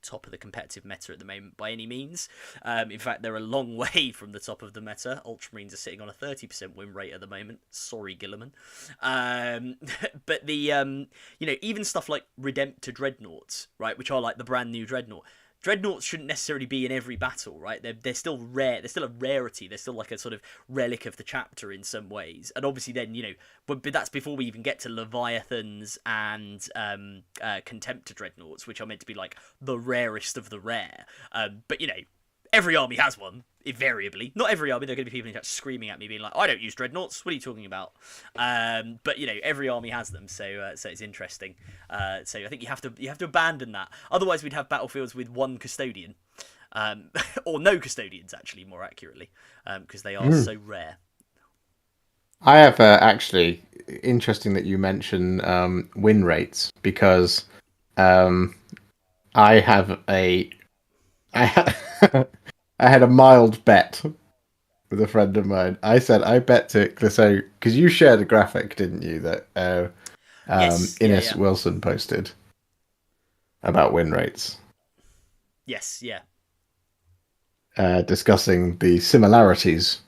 top of the competitive meta at the moment by any means. In fact, they're a long way from the top of the meta. Ultramarines are sitting on a 30% win rate at the moment. Sorry, Gilliman. But the even stuff like Redemptor Dreadnoughts, right, which are like the brand new Dreadnought. Dreadnoughts shouldn't necessarily be in every battle, right? They're still rare. They're still a rarity. They're still like a sort of relic of the chapter in some ways. And obviously then, but that's before we even get to Leviathans and Contemptor Dreadnoughts, which are meant to be like the rarest of the rare. But, every army has one, invariably. Not every army. There are going to be people in chat screaming at me being like, I don't use Dreadnoughts. What are you talking about? But, every army has them. So it's interesting. So I think you have to abandon that. Otherwise, we'd have battlefields with one custodian. Or no custodians, actually, more accurately. Because they are so rare. I have actually, interesting that you mention win rates, because I have a I ha- I had a mild bet with a friend of mine. I said I bet to so because you shared a graphic, didn't you? That Yes, yeah, Ines yeah. Wilson posted about win rates, Yes, yeah. discussing the similarities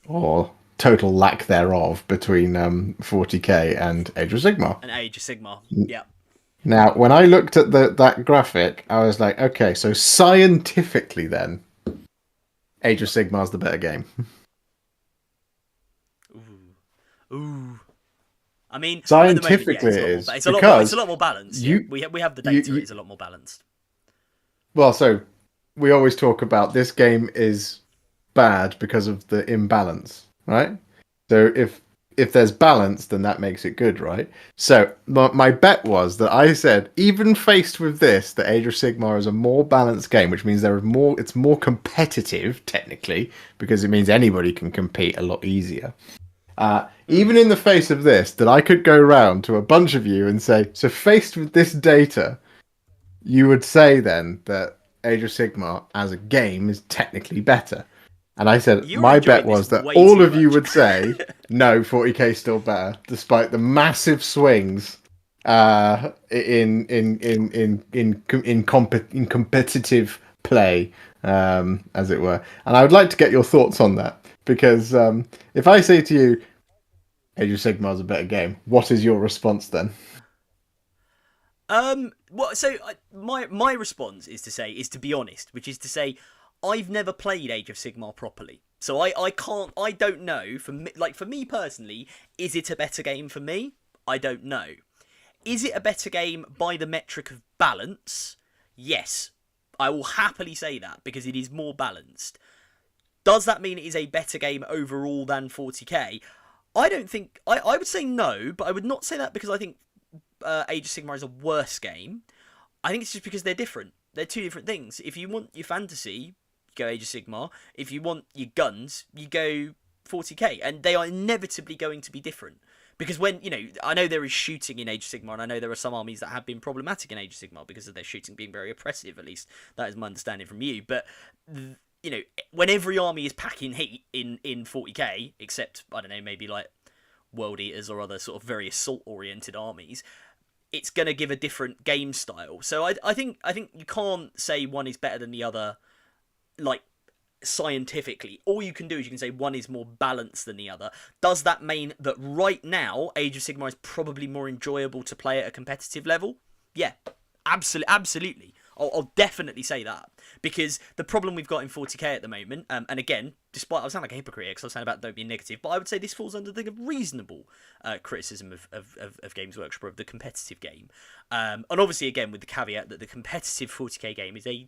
or total lack thereof between 40k and Age of Sigmar. An Age of Sigmar. Yeah. Now, when I looked at that graphic, I was like, okay, so scientifically, then Age of Sigmar's the better game. Ooh. Ooh. I mean, at the moment, yeah, Scientifically, it's a it lot more. is It's a lot more. It's a because lot more balanced. Yeah, you, we have the data. you It's a lot more balanced. well, so we always talk about this game is bad because of the imbalance, right? So if there's balance, then that makes it good, right? So my bet was that I said, even faced with this, the Age of Sigmar is a more balanced game, which means there is more. It's more competitive technically because it means anybody can compete a lot easier. Even in the face of this, that I could go round to a bunch of you and say, so faced with this data, you would say then that Age of Sigmar as a game is technically better. And I said You're my bet enjoying this was that way all too of you much. would say no, 40k is still better, despite the massive swings in competitive play, as it were. And I would like to get your thoughts on that because if I say to you, Age of Sigmar is a better game, what is your response then? Well, so my response is to be honest, which is to say, I've never played Age of Sigmar properly, so I don't know. For me personally, is it a better game for me? I don't know. Is it a better game by the metric of balance? Yes, I will happily say that because it is more balanced. Does that mean it is a better game overall than 40k? I don't think. I would say no, but I would not say that because I think Age of Sigmar is a worse game. I think it's just because they're different. They're two different things. If you want your fantasy, you go Age of Sigmar. If you want your guns, you go 40k. And they are inevitably going to be different. Because I know there is shooting in Age of Sigmar, and I know there are some armies that have been problematic in Age of Sigmar because of their shooting being very oppressive, at least that is my understanding from you. But, when every army is packing heat in 40k, except, I don't know, maybe like World Eaters or other sort of very assault-oriented armies, it's going to give a different game style. So I think you can't say one is better than the other, like, scientifically. All you can do is you can say one is more balanced than the other. Does that mean that right now Age of Sigmar is probably more enjoyable to play at a competitive level? Yeah, absolutely. I'll definitely say that, because the problem we've got in 40k at the moment, and again, despite I sound like a hypocrite because I was saying about don't be negative, but I would say this falls under the reasonable criticism of Games Workshop of the competitive game, and obviously again with the caveat that the competitive 40k game is a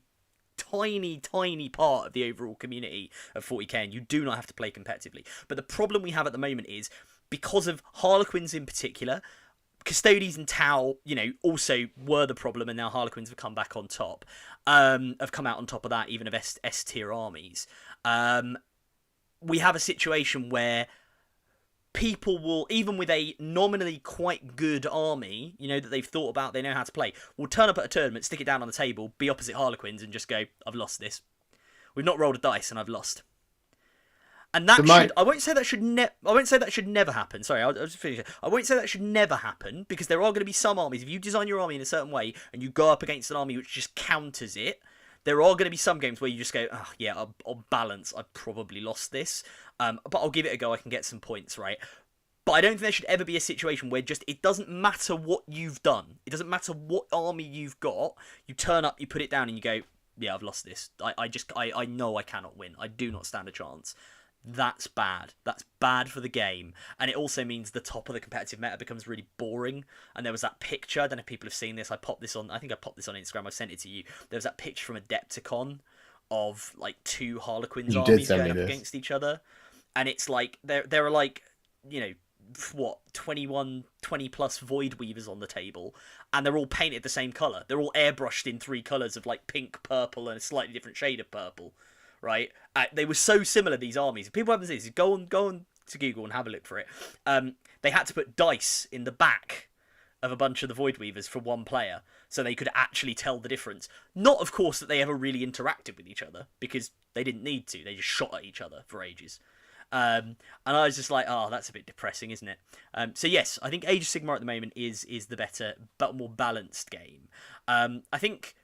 tiny part of the overall community of 40k, and you do not have to play competitively. But the problem we have at the moment is because of Harlequins in particular. Custodes and Tau, also were the problem, and now Harlequins have come back on top. Have come out on top of that, even of S tier armies. We have a situation where people will, even with a nominally quite good army, that they've thought about, they know how to play, will turn up at a tournament, stick it down on the table, be opposite Harlequins, and just go, I've lost this. We've not rolled a dice, and I've lost. And that I won't say that should never happen. Sorry, I'll just finish it. I won't say that should never happen, because there are going to be some armies. If you design your army in a certain way and you go up against an army which just counters it, there are going to be some games where you just go, oh, yeah, on balance, I've probably lost this. But I'll give it a go. I can get some points, right? But I don't think there should ever be a situation where it doesn't matter what you've done. It doesn't matter what army you've got. You turn up, you put it down, and you go, yeah, I've lost this. I know I cannot win. I do not stand a chance. That's bad. That's bad for the game. And it also means the top of the competitive meta becomes really boring. And there was that picture, I don't know if people have seen this, I think I popped this on Instagram, I sent it to you. There was that picture from Adepticon of like two Harlequins armies going up against each other. And it's like, there are like, 20 plus Void Weavers on the table. And they're all painted the same colour. They're all airbrushed in 3 colours of like pink, purple, and a slightly different shade of purple. Right, they were so similar, these armies. If people haven't seen this, go on to Google and have a look for it. They had to put dice in the back of a bunch of the Void Weavers from one player, so they could actually tell the difference. Not, of course, that they ever really interacted with each other, because they didn't need to. They just shot at each other for ages. And I was just like, oh, that's a bit depressing, isn't it? So yes, I think Age of Sigmar at the moment is the better, but more balanced game. I think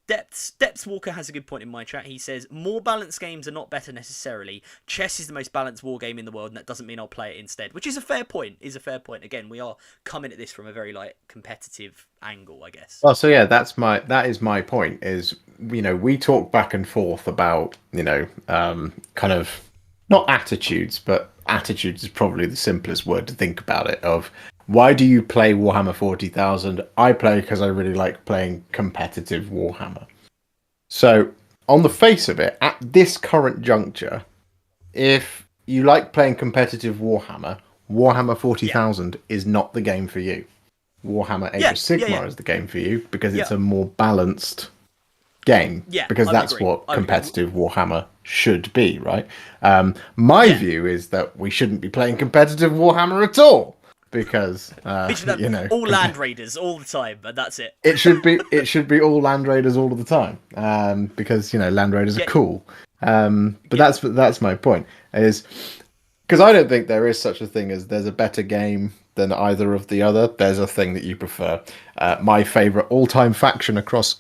Depths Walker has a good point in my chat. He says, more balanced games are not better necessarily. Chess is the most balanced war game in the world, and that doesn't mean I'll play it instead. Which is a fair point. Again, we are coming at this from a very competitive angle, I guess. Well, so yeah, that is my point. Is we talk back and forth about kind of not attitudes, but attitudes is probably the simplest word to think about it. Of why do you play Warhammer 40,000? I play because I really like playing competitive Warhammer. So, on the face of it, at this current juncture, if you like playing competitive Warhammer, Warhammer 40,000 is not the game for you. Warhammer Age of Sigmar is the game for you because it's a more balanced game. Yeah, because that's what competitive Warhammer should be, right? My view is that we shouldn't be playing competitive Warhammer at all. Because all Land Raiders all the time, and that's it. it should be all Land Raiders all of the time, because Land Raiders are cool. But that's my point, is because I don't think there is such a thing as there's a better game than either of the other. There's a thing that you prefer. My favourite all-time faction across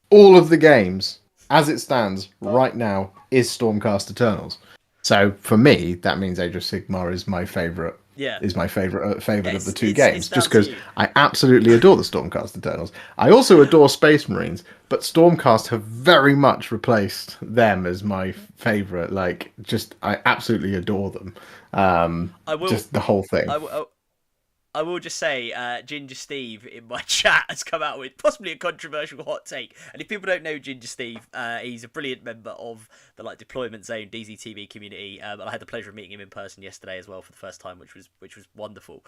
all of the games, as it stands right now, is Stormcast Eternals. So for me, that means Age of Sigmar is my favourite. Is my favourite of the two games, just because I absolutely adore the Stormcast Eternals. I also adore Space Marines, but Stormcast have very much replaced them as my favourite. I absolutely adore them. Just the whole thing. I will just say, Ginger Steve in my chat has come out with possibly a controversial hot take. And if people don't know Ginger Steve, he's a brilliant member of the Deployment Zone DZTV community. And I had the pleasure of meeting him in person yesterday as well for the first time, which was wonderful.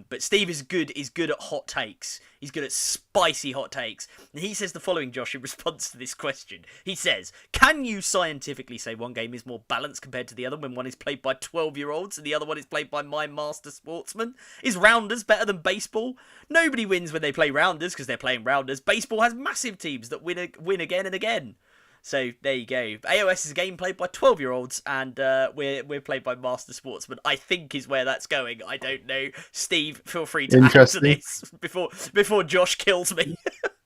But Steve is good at hot takes. He's good at spicy hot takes. And he says the following, Josh, in response to this question. He says, can you scientifically say one game is more balanced compared to the other when one is played by 12-year-olds and the other one is played by my master sportsman? Is Rounders better than baseball? Nobody wins when they play Rounders because they're playing Rounders. Baseball has massive teams that win again and again. So there you go. AOS is a game played by 12-year-olds, and we're played by master sportsmen. I think is where that's going. I don't know. Steve, feel free to answer this before Josh kills me.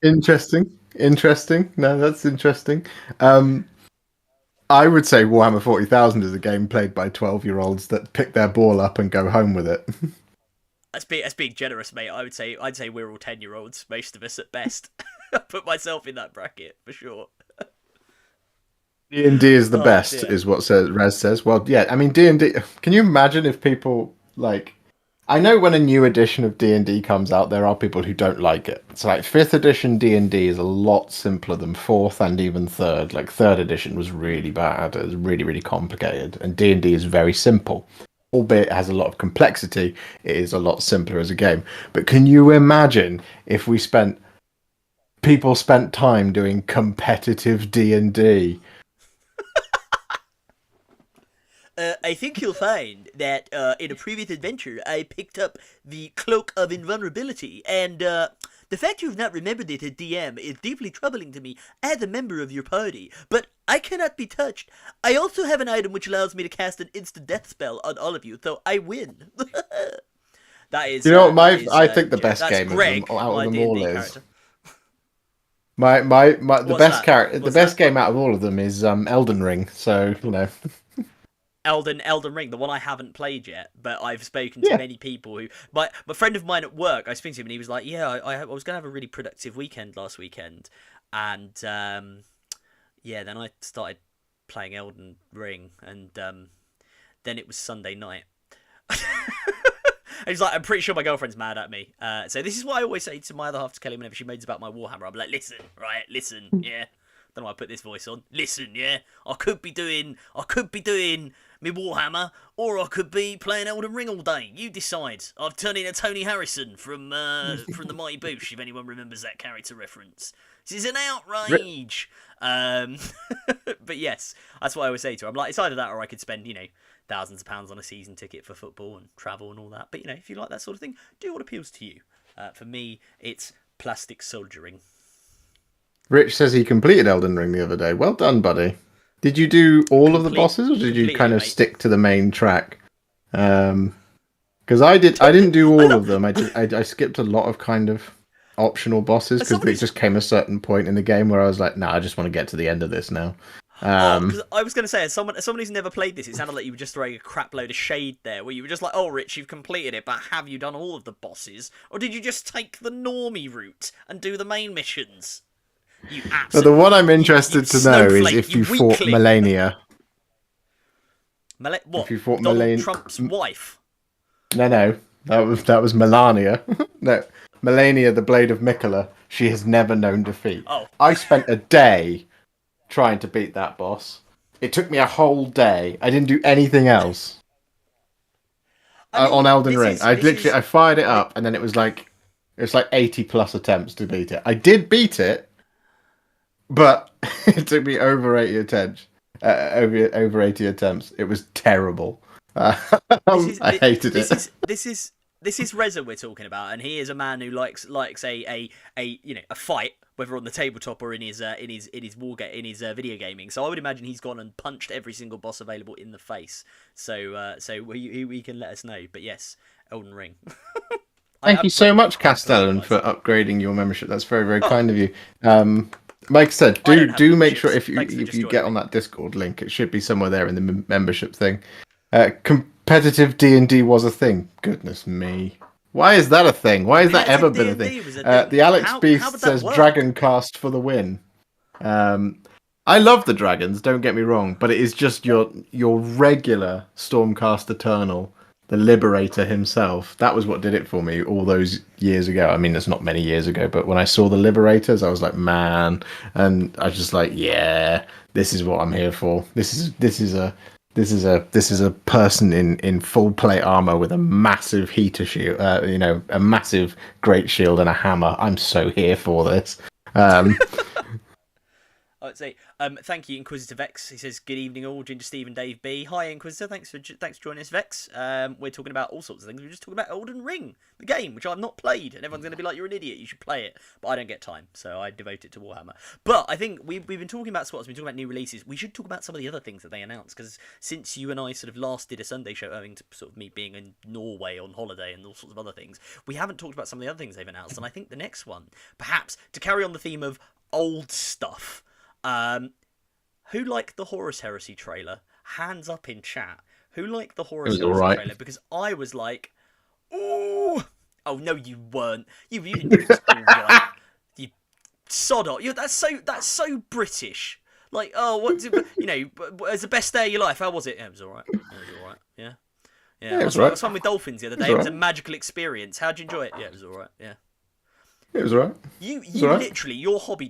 Interesting. No, that's interesting. I would say Warhammer 40,000 is a game played by 12-year-olds that pick their ball up and go home with it. That's being generous, mate. I'd say we're all 10-year-olds, most of us at best. I put myself in that bracket for sure. D&D is the best, is what Rez says. Well, yeah, I mean, D&D... Can you imagine if people, I know when a new edition of D&D comes out, there are people who don't like it. So, 5th edition D&D is a lot simpler than 4th and even 3rd. 3rd edition was really bad. It was really, really complicated. And D&D is very simple. Albeit it has a lot of complexity, it is a lot simpler as a game. But can you imagine if people spent time doing competitive D&D? I think you'll find that in a previous adventure, I picked up the Cloak of Invulnerability, and the fact you have not remembered it at DM is deeply troubling to me as a member of your party, but I cannot be touched. I also have an item which allows me to cast an instant death spell on all of you, so I win. That is... I think the best game Greg, out of them all is... Character. The best game out of all of them is Elden Ring, so, Elden Ring, the one I haven't played yet, but I've spoken to many people who... My friend of mine at work, I was speaking to him, and he was like, yeah, I was going to have a really productive weekend last weekend, and, then I started playing Elden Ring, and then it was Sunday night. He's like, I'm pretty sure my girlfriend's mad at me. So this is what I always say to my other half, to Kelly, whenever she moans about my Warhammer. I'm like, listen, yeah. Don't know why I put this voice on. Listen, yeah. I could be doing me Warhammer, or I could be playing Elden Ring all day. You decide. I've turned into Tony Harrison from the Mighty Boosh, if anyone remembers that character reference. This is an outrage. But yes, that's what I always say to her. I'm like, it's either that or I could spend, thousands of pounds on a season ticket for football and travel and all that. But, if you like that sort of thing, do what appeals to you. For me, it's plastic soldiering. Rich says he completed Elden Ring the other day. Well done, buddy. Did you do all of the bosses, or did you Completed kind it, of mate. stick to the main track? Because I didn't do all of them. I skipped a lot of kind of optional bosses because it just came a certain point in the game where I was like, nah, I just want to get to the end of this now. Because I was going to say, as someone who's never played this, it sounded like you were just throwing a crap load of shade there, where you were just like, oh, Rich, you've completed it, but have you done all of the bosses? Or did you just take the normie route and do the main missions? You absolute... So the one I'm interested to know is if you fought Melania. What? If you fought Donald Trump's wife? No. That was Melania. No. Melania, the Blade of Mikola. She has never known defeat. Oh. I spent a day trying to beat that boss. It took me a whole day. I didn't do anything else. On Elden Ring. I fired it up and then it was like 80 plus attempts to beat it. I did beat it, but it took me over 80 attempts. Over 80 attempts. It was terrible. I hated it. This is Reza we're talking about, and he is a man who likes a fight, whether on the tabletop or in his video gaming. So I would imagine he's gone and punched every single boss available in the face. So we can let us know. But yes, Elden Ring. Thank you so much, Castellan, for upgrading your membership. That's very, very kind of you. Like I said, do make sure if you get on that Discord link, it should be somewhere there in the membership thing. Competitive D&D was a thing. Goodness me. Why is that a thing? Why has that ever been a thing? The Alex Beast says Dragon Cast for the win. I love the dragons, don't get me wrong, but it is just your regular Stormcast Eternal, the Liberator himself. That was what did it for me all those years ago. I mean, it's not many years ago, but when I saw the Liberators, I was like, man, and I was just like, yeah, this is what I'm here for. This is a person in full plate armor with a massive heater shield, a massive great shield and a hammer. I'm so here for this. I'd say, thank you, Inquisitor Vex. He says, good evening all, Ginger Steve and Dave B. Hi, Inquisitor. Thanks for joining us, Vex. We're talking about all sorts of things. We're just talking about Elden Ring, the game, which I've not played. And everyone's going to be like, you're an idiot, you should play it. But I don't get time, so I devote it to Warhammer. But I think we've been talking about squats, we've been talking about new releases. We should talk about some of the other things that they announced, because since you and I sort of last did a Sunday show, owing to sort of me being in Norway on holiday and all sorts of other things, we haven't talked about some of the other things they've announced. And I think the next one, perhaps, to carry on the theme of old stuff, who liked the Horus Heresy trailer? Hands up in chat. Who liked the Horus Heresy trailer? Because I was like, oh no, you weren't. You didn't think it was all right. You sod off. That's so British. Like, oh, it's the best day of your life. How was it? Yeah, it was all right. Yeah. I was fun with dolphins the other day. It was a magical experience. How'd you enjoy it? Yeah, it was all right. Yeah. It was all right. You literally, your hobby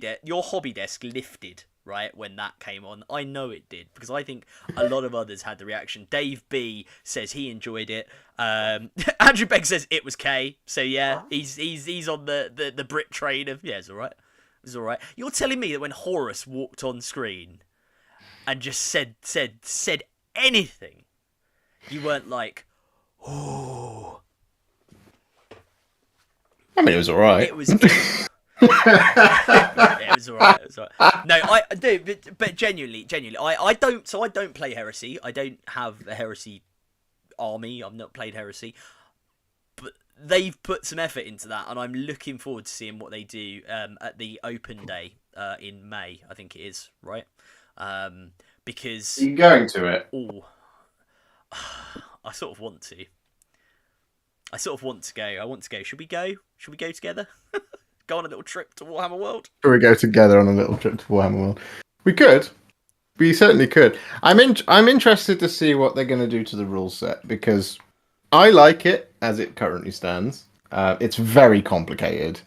desk lifted, right, when that came on. I know it did, because I think a lot of others had the reaction. Dave B says he enjoyed it. Andrew Begg says it was K. So yeah, he's on the Brit train of, yeah, it's all right. It's all right. You're telling me that when Horus walked on screen and just said anything, you weren't like, oh. I mean, it was all right. It was. Yeah, it was all right. No, I do, but genuinely, I don't. So I don't play Heresy. I don't have a Heresy army. I've not played Heresy, but they've put some effort into that, and I'm looking forward to seeing what they do at the open day in May. I think it is, right? Because are you going to it? Oh, I sort of want to. I want to go. Should we go? Should we go together? Go on a little trip to Warhammer World? Should we go together on a little trip to Warhammer World? We could. We certainly could. I'm interested to see what they're going to do to the rule set, because I like it as it currently stands. It's very complicated,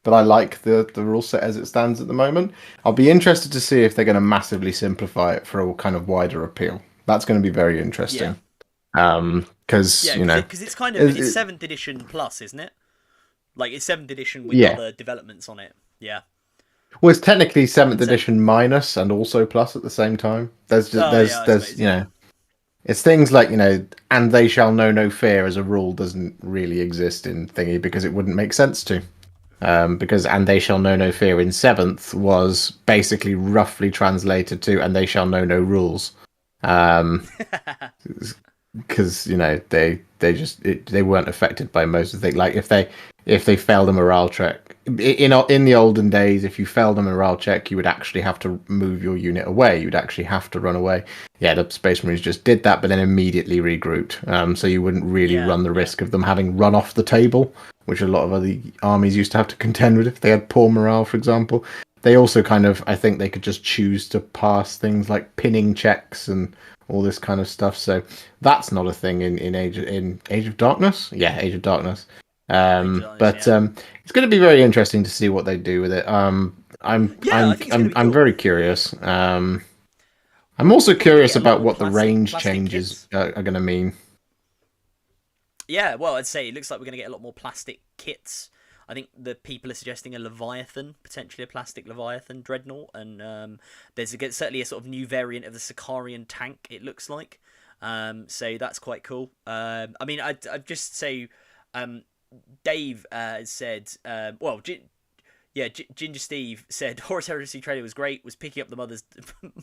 but I like the rule set as it stands at the moment. I'll be interested to see if they're going to massively simplify it for a kind of wider appeal. That's going to be very interesting. Because it's kind of it's 7th edition plus, isn't it? Like it's 7th edition with other developments on it. Yeah. Well, it's technically 7th edition minus and also plus at the same time. It's It's things like, and they shall know no fear as a rule doesn't really exist in Thingy because it wouldn't make sense to. Because and they shall know no fear in seventh was basically roughly translated to and they shall know no rules. Because they weren't affected by most of the things. Like if they failed a morale check in the olden days, if you failed a morale check, you would actually have to move your unit away. You'd actually have to run away. Yeah, the Space Marines just did that, but then immediately regrouped. So you wouldn't really run the risk of them having run off the table, which a lot of other armies used to have to contend with if they had poor morale, for example. They also I think they could just choose to pass things like pinning checks and all this kind of stuff. So that's not a thing in Age of Darkness. Yeah, Age of Darkness. It's going to be very interesting to see what they do with it. I'm very curious. I'm also curious about what the range changes are going to mean. Yeah, well, I'd say it looks like we're going to get a lot more plastic kits. I think the people are suggesting a Leviathan, potentially a plastic Leviathan dreadnought, and there's certainly a sort of new variant of the Sicarian tank, it looks like. So that's quite cool. I mean, I'd just say Dave said, Ginger Steve said Horus Heresy trailer was great, was picking up the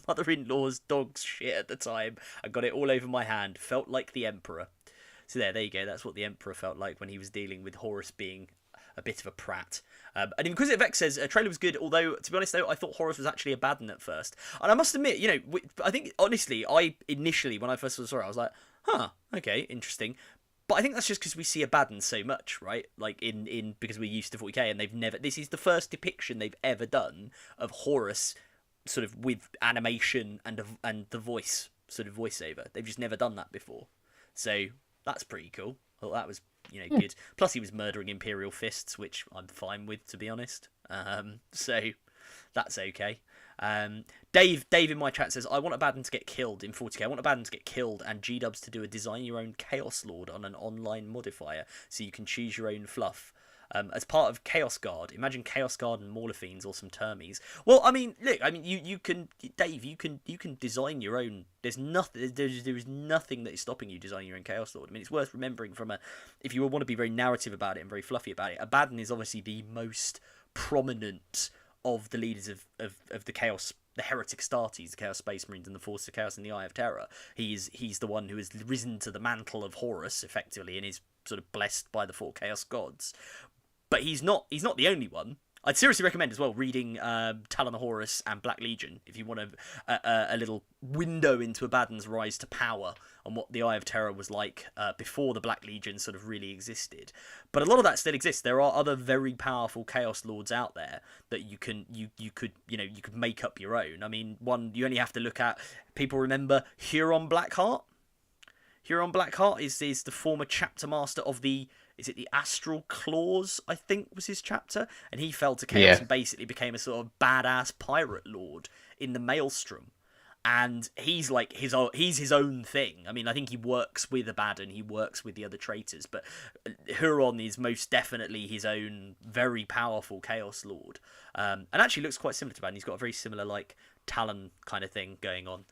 mother-in-law's dog's shit at the time. I got it all over my hand, felt like the Emperor. So there you go, that's what the Emperor felt like when he was dealing with Horus being a bit of a prat. And Inquisitive X says, trailer was good, although, to be honest, though, I thought Horus was actually a bad one at first. And I must admit, I think, honestly, initially, when I first saw it, I was like, huh, okay, interesting. But I think that's just because we see Abaddon so much, right? Like, because we're used to 40k, and this is the first depiction they've ever done of Horus, sort of, with animation and the voice, sort of voiceover. They've just never done that before. So, that's pretty cool. Well, that was good. Plus, he was murdering Imperial fists, which I'm fine with, to be honest. So that's okay. Dave in my chat says, I want Abaddon to get killed in 40k. I want Abaddon to get killed and G-Dubs to do a design your own Chaos Lord on an online modifier so you can choose your own fluff. As part of Chaos Guard, imagine Chaos Guard and Mauler Fiends or some Termies. Well, I mean, look, you can, Dave, you can design your own. There's nothing. There is nothing that is stopping you designing your own Chaos Lord. I mean, it's worth remembering if you want to be very narrative about it and very fluffy about it. Abaddon is obviously the most prominent of the leaders of the Chaos. The Heretic Astartes, the Chaos Space Marines, and the Force of Chaos and the Eye of Terror. He's the one who has risen to the mantle of Horus, effectively, and is sort of blessed by the four Chaos Gods. But he's not the only one. I'd seriously recommend as well reading Talon of Horus and Black Legion if you want a little window into Abaddon's rise to power and what the Eye of Terror was like before the Black Legion sort of really existed. But a lot of that still exists. There are other very powerful Chaos Lords out there that you could make up your own. I mean, one you only have to look at. People remember Huron Blackheart. Huron Blackheart is the former chapter master of the. Is it the Astral Claws, I think was his chapter? And he fell to chaos and basically became a sort of badass pirate lord in the Maelstrom. And he's like he's his own thing. I mean, I think he works with Abaddon, he works with the other traitors, but Huron is most definitely his own very powerful Chaos Lord. And actually looks quite similar to Abaddon. He's got a very similar like Talon kind of thing going on.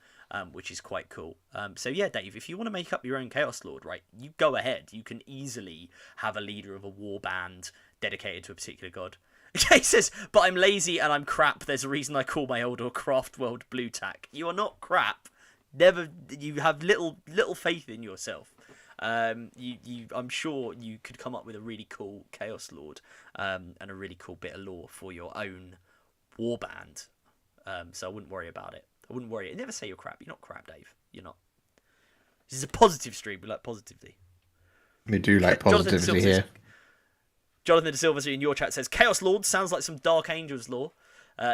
Which is quite cool. So yeah, Dave, if you want to make up your own Chaos Lord, right, you go ahead. You can easily have a leader of a war band dedicated to a particular god. Okay, he says, but I'm lazy and I'm crap. There's a reason I call my old craft world blue tack. You are not crap. Never. You have little faith in yourself. I'm sure you could come up with a really cool Chaos Lord and a really cool bit of lore for your own war band. So I wouldn't worry about it. I wouldn't worry. Never say you're crap. You're not crap, Dave. You're not. This is a positive stream. We like positivity. We do like positivity here. Jonathan De Silva in your chat says, Chaos Lord sounds like some Dark Angels lore.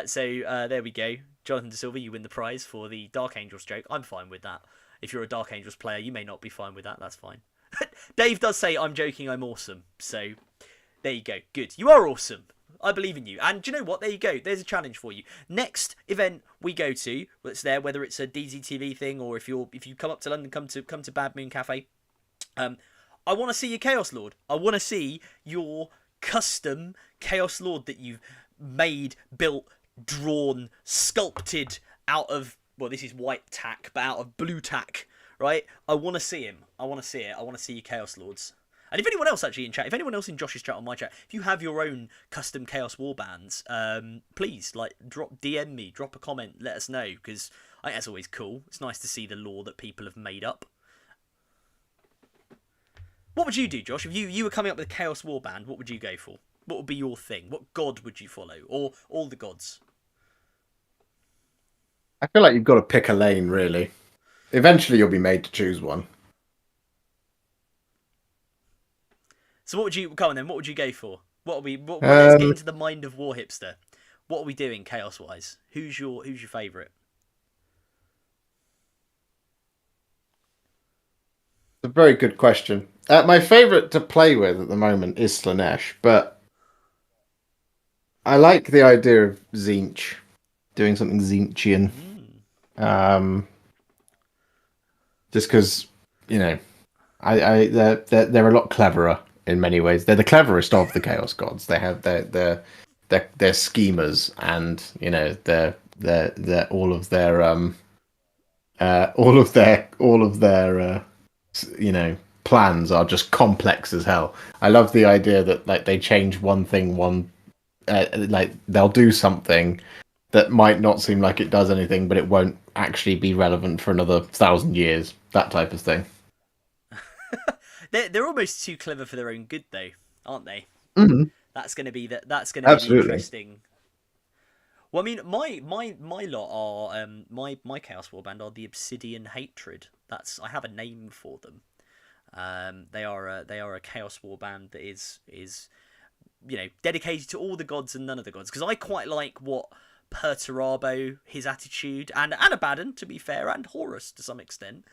So there we go. Jonathan De Silva, you win the prize for the Dark Angels joke. I'm fine with that. If you're a Dark Angels player, you may not be fine with that. That's fine. Dave does say, I'm joking, I'm awesome. So there you go. Good. You are awesome. I believe in you. And do you know what? There you go. There's a challenge for you. Next event we go to, that's there, whether it's a DZTV thing or if you come up to London, come to Bad Moon Cafe. I want to see your Chaos Lord. I want to see your custom Chaos Lord that you've made, built, drawn, sculpted out of, well, this is white tack, but out of blue tack right? I want to see him. I want to see it. I want to see you Chaos Lords. And if anyone else actually in chat, if anyone else in Josh's chat or my chat, if you have your own custom Chaos Warbands, please like DM me, drop a comment, let us know, because I think that's always cool. It's nice to see the lore that people have made up. What would you do, Josh, if you were coming up with a Chaos Warband? What would you go for? What would be your thing? What god would you follow, or all the gods? I feel like you've got to pick a lane, really. Eventually, you'll be made to choose one. So what would you come on then? What would you go for? What are we? Let's get into the mind of Warhipster. What are we doing chaos wise? Who's your favourite? It's a very good question. My favourite to play with at the moment is Slaanesh, but I like the idea of Tzeentch, doing something Tzeentchian. Just because, you know, they're a lot cleverer in many ways. They're the cleverest of the Chaos Gods. They have their schemers, and you know, they're all of their you know, plans are just complex as hell. I love the idea that like they change one thing, like they'll do something that might not seem like it does anything, but it won't actually be relevant for another 1,000 years. That type of thing. They're almost too clever for their own good, though, aren't they? Mm-hmm. That's going to be the interesting. Well, I mean, my lot are my Chaos Warband are the Obsidian Hatred. I have a name for them. They are a Chaos Warband that is you know, dedicated to all the gods and none of the gods, because I quite like what Perturabo, his attitude, and Abaddon, to be fair, and Horus to some extent,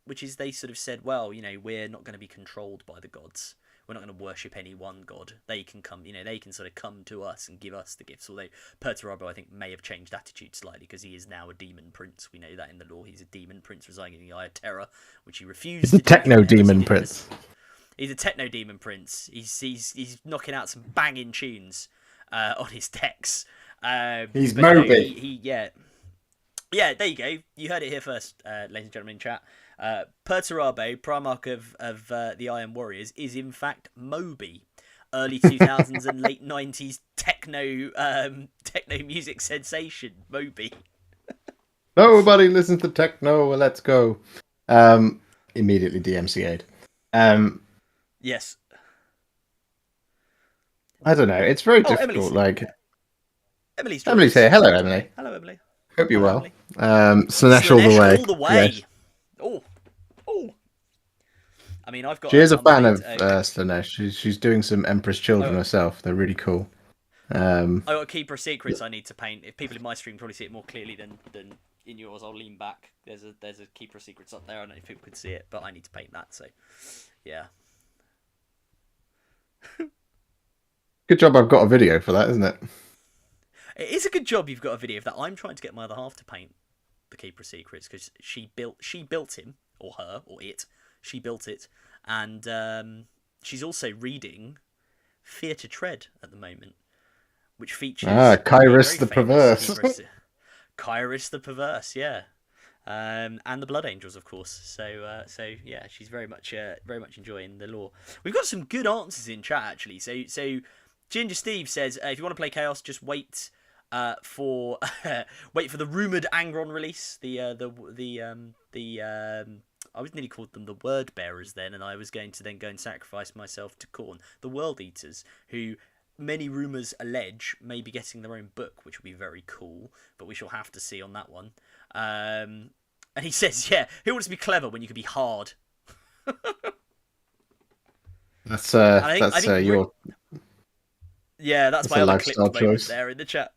which is they sort of said, well, you know, we're not going to be controlled by the gods. We're not going to worship any one god. They can come, you know, they can sort of come to us and give us the gifts. Although Perturabo, I think, may have changed attitude slightly because he is now a demon prince. We know that in the lore. He's a demon prince residing in the Eye of Terror, which he refused. He's a techno demon prince. He's a techno demon prince. He's knocking out some banging tunes on his decks. He's Moby. Yeah, there you go. You heard it here first, ladies and gentlemen in chat. Perturabo, Primarch of the Iron Warriors, is in fact Moby. Early 2000s and late 90s techno music sensation, Moby. Nobody listens to techno, let's go. Immediately DMCA'd. Yes. I don't know, it's very difficult. Emily's here. Hello, Emily. Hello, Emily. Hope you're well. Slaanesh all the way. All the way. Yes. Oh. I mean, I've got. She is a fan of Slaanesh. She's doing some Empress Children herself. They're really cool. I got Keeper of Secrets I need to paint. If people in my stream probably see it more clearly than in yours, I'll lean back. There's a Keeper of Secrets up there. I don't know if people could see it, but I need to paint that. So, yeah. Good job. I've got a video for that, isn't it? It is a good job you've got a video of that. I'm trying to get my other half to paint the Keeper of Secrets because she built him, or her, or it. She built it, and she's also reading Fear to Tread at the moment, which features Kyrus the Perverse. Kyrus the Perverse, yeah, and the Blood Angels, of course. So yeah, she's very much enjoying the lore. We've got some good answers in chat actually. So Ginger Steve says if you want to play Chaos, just wait. For the rumored Angron release, I was nearly called them the Word Bearers then, and I was going to then go and sacrifice myself to Khorne, the World Eaters, who many rumours allege may be getting their own book, which will be very cool, but we shall have to see on that one. And he says, yeah, who wants to be clever when you can be hard? That's your... Yeah, that's my other clip moment there in the chat.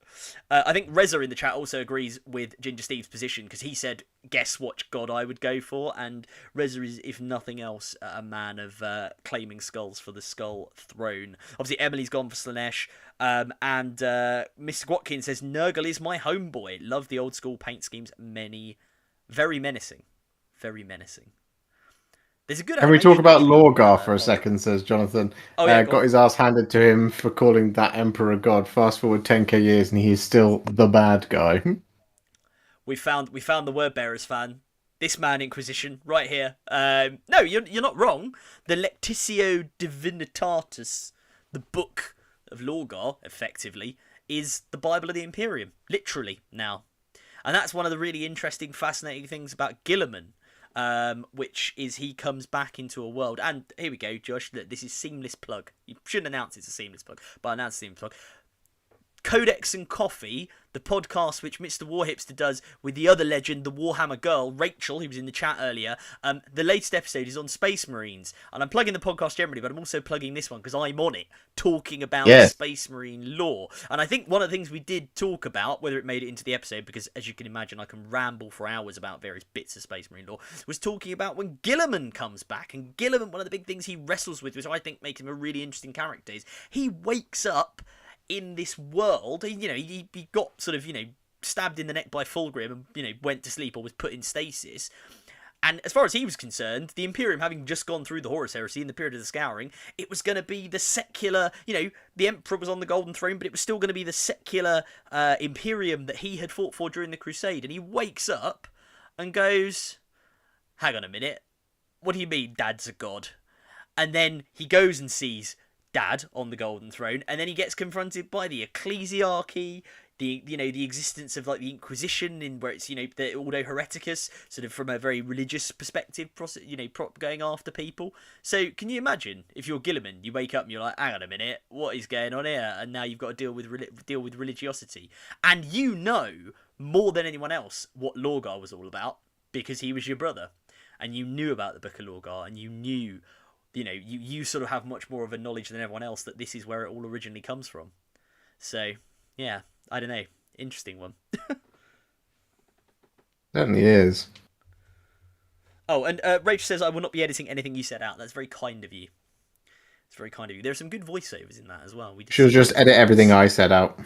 I think Reza in the chat also agrees with Ginger Steve's position because he said, guess what god I would go for? And Reza is, if nothing else, a man of claiming skulls for the Skull Throne. Obviously, Emily's gone for Slaanesh. And Mr. Watkins says, Nurgle is my homeboy. Love the old school paint schemes. Very menacing. Very menacing. Can we talk about Lorgar for a second, says Jonathan. Got his ass handed to him for calling that Emperor God. Fast forward 10k years and he is still the bad guy. We found the Word Bearers fan this man Inquisition right here. No, you're not wrong. The Lectitio Divinitatis, the book of Lorgar, effectively, is the Bible of the Imperium, literally now. And that's one of the really interesting, fascinating things about Guilliman, which is he comes back into a world. And here we go, Josh. Look, this is seamless plug. You shouldn't announce it's a seamless plug, but I announce a seamless plug. Codex and Coffee, the podcast which Mr. Warhipster does with the other legend, the Warhammer girl, Rachel, who was in the chat earlier. The latest episode is on Space Marines. And I'm plugging the podcast generally, but I'm also plugging this one because I'm on it, talking about Space Marine lore. And I think one of the things we did talk about, whether it made it into the episode, because as you can imagine, I can ramble for hours about various bits of Space Marine lore, was talking about when Guilliman comes back. And Guilliman, one of the big things he wrestles with, which I think makes him a really interesting character, is he wakes up in this world. He got sort of, stabbed in the neck by Fulgrim and, went to sleep or was put in stasis. And as far as he was concerned, the Imperium, having just gone through the Horus Heresy in the period of the Scouring, it was going to be the secular, the Emperor was on the Golden Throne, but it was still going to be the secular Imperium that he had fought for during the Crusade. And he wakes up and goes, hang on a minute, what do you mean Dad's a god? And then he goes and sees Dad on the Golden Throne, and then he gets confronted by the ecclesiarchy, the existence of like the Inquisition, in where it's the Ordo Hereticus, sort of from a very religious perspective, going after people. So can you imagine if you're Guilliman, you wake up and you're like, hang on a minute, what is going on here? And now you've got to deal with religiosity, and more than anyone else what Lorgar was all about because he was your brother, and you knew about the Book of Lorgar, and you knew. You sort of have much more of a knowledge than everyone else that this is where it all originally comes from. So, yeah, I don't know. Interesting one. Certainly is. Oh, and Rachel says, I will not be editing anything you said out. That's very kind of you. It's very kind of you. There are some good voiceovers in that as well. She'll just edit everything I said out.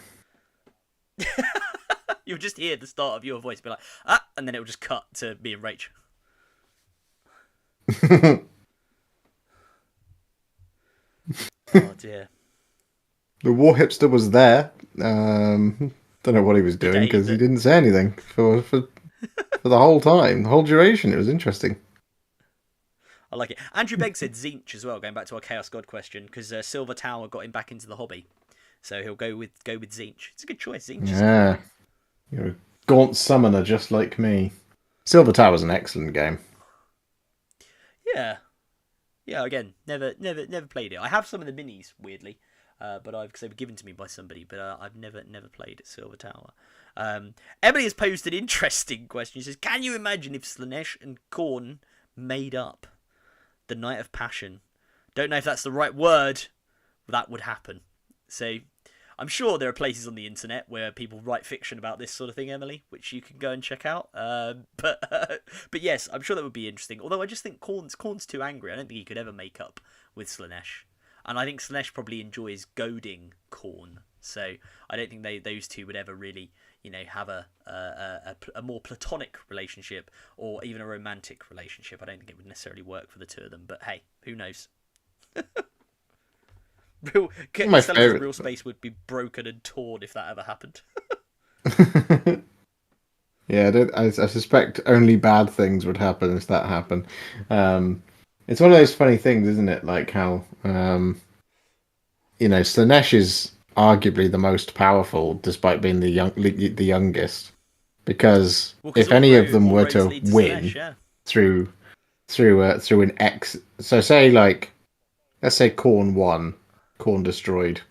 You'll just hear the start of your voice be like, and then it'll just cut to me and Rachel. Oh dear. The Warhipster was there. Don't know what he was doing because he didn't say anything for the whole time, the whole duration. It was interesting. I like it. Andrew Begg said Tzeentch as well, going back to our Chaos God question, because Silver Tower got him back into the hobby, so he'll go with Tzeentch. It's a good choice. Tzeentch. Yeah, you're a gaunt summoner just like me. Silver Tower's an excellent game. Yeah. Yeah, again, never played it. I have some of the minis, weirdly, but because they were given to me by somebody, but I've never played at Silver Tower. Emily has posed an interesting question. She says, can you imagine if Slaanesh and Khorne made up the Night of Passion? Don't know if that's the right word, but that would happen. So I'm sure there are places on the internet where people write fiction about this sort of thing, Emily, which you can go and check out. But yes, I'm sure that would be interesting. Although I just think Khorne's too angry. I don't think he could ever make up with Slaanesh. And I think Slaanesh probably enjoys goading Khorne. So I don't think those two would ever really, have a more platonic relationship or even a romantic relationship. I don't think it would necessarily work for the two of them. But hey, who knows? My favorite. Real space would be broken and torn if that ever happened. Yeah, I suspect only bad things would happen if that happened. It's one of those funny things, isn't it? Like how, Slaanesh is arguably the most powerful, despite being the youngest. Because if any of them were to win Slaanesh, yeah. through an X, so say let's say Khorne won. Khorne destroyed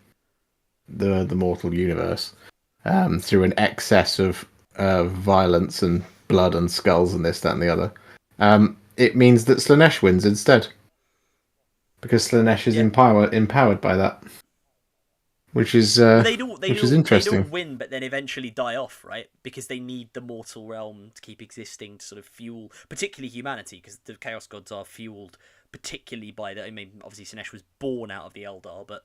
the mortal universe through an excess of violence and blood and skulls and this, that, and the other. It means that Slaanesh wins instead, because Slaanesh is empowered by that, which is interesting. They don't win, but then eventually die off, right? Because they need the mortal realm to keep existing to sort of fuel, particularly humanity, because the Chaos Gods are fueled particularly by the. I mean, obviously Slaanesh was born out of the Eldar, but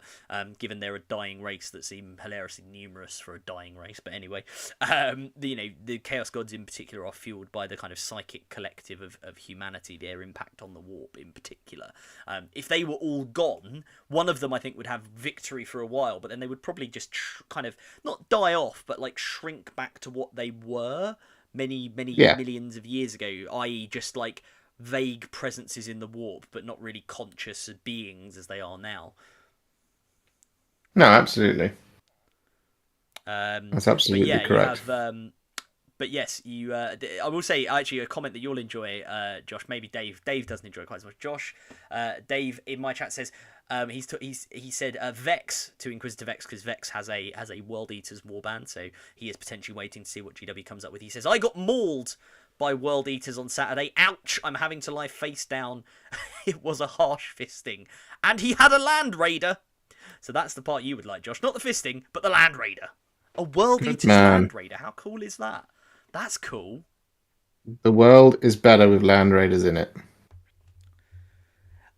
given they're a dying race that seem hilariously numerous for a dying race. But anyway, the Chaos Gods in particular are fueled by the kind of psychic collective of humanity, their impact on the warp in particular. If they were all gone, one of them I think would have victory for a while, but then they would probably just kind of not die off, but like shrink back to what they were. many Yeah. millions of years ago, i.e., just like vague presences in the warp, but not really conscious beings as they are now. No, absolutely. Um, That's but absolutely yeah, you correct. have. But yes, you. I will say actually a comment that you'll enjoy, Josh. Maybe Dave. Dave doesn't enjoy it quite as much. Josh, Dave in my chat says he said Vex to Inquisitor Vex because Vex has a World Eaters warband, so he is potentially waiting to see what GW comes up with. He says I got mauled by World Eaters on Saturday. Ouch! I'm having to lie face down. It was a harsh fisting, and he had a Land Raider. So that's the part you would like, Josh. Not the fisting, but the Land Raider. A World Good Eaters man. Land Raider. How cool is that? That's cool. The world is better with Land Raiders in it.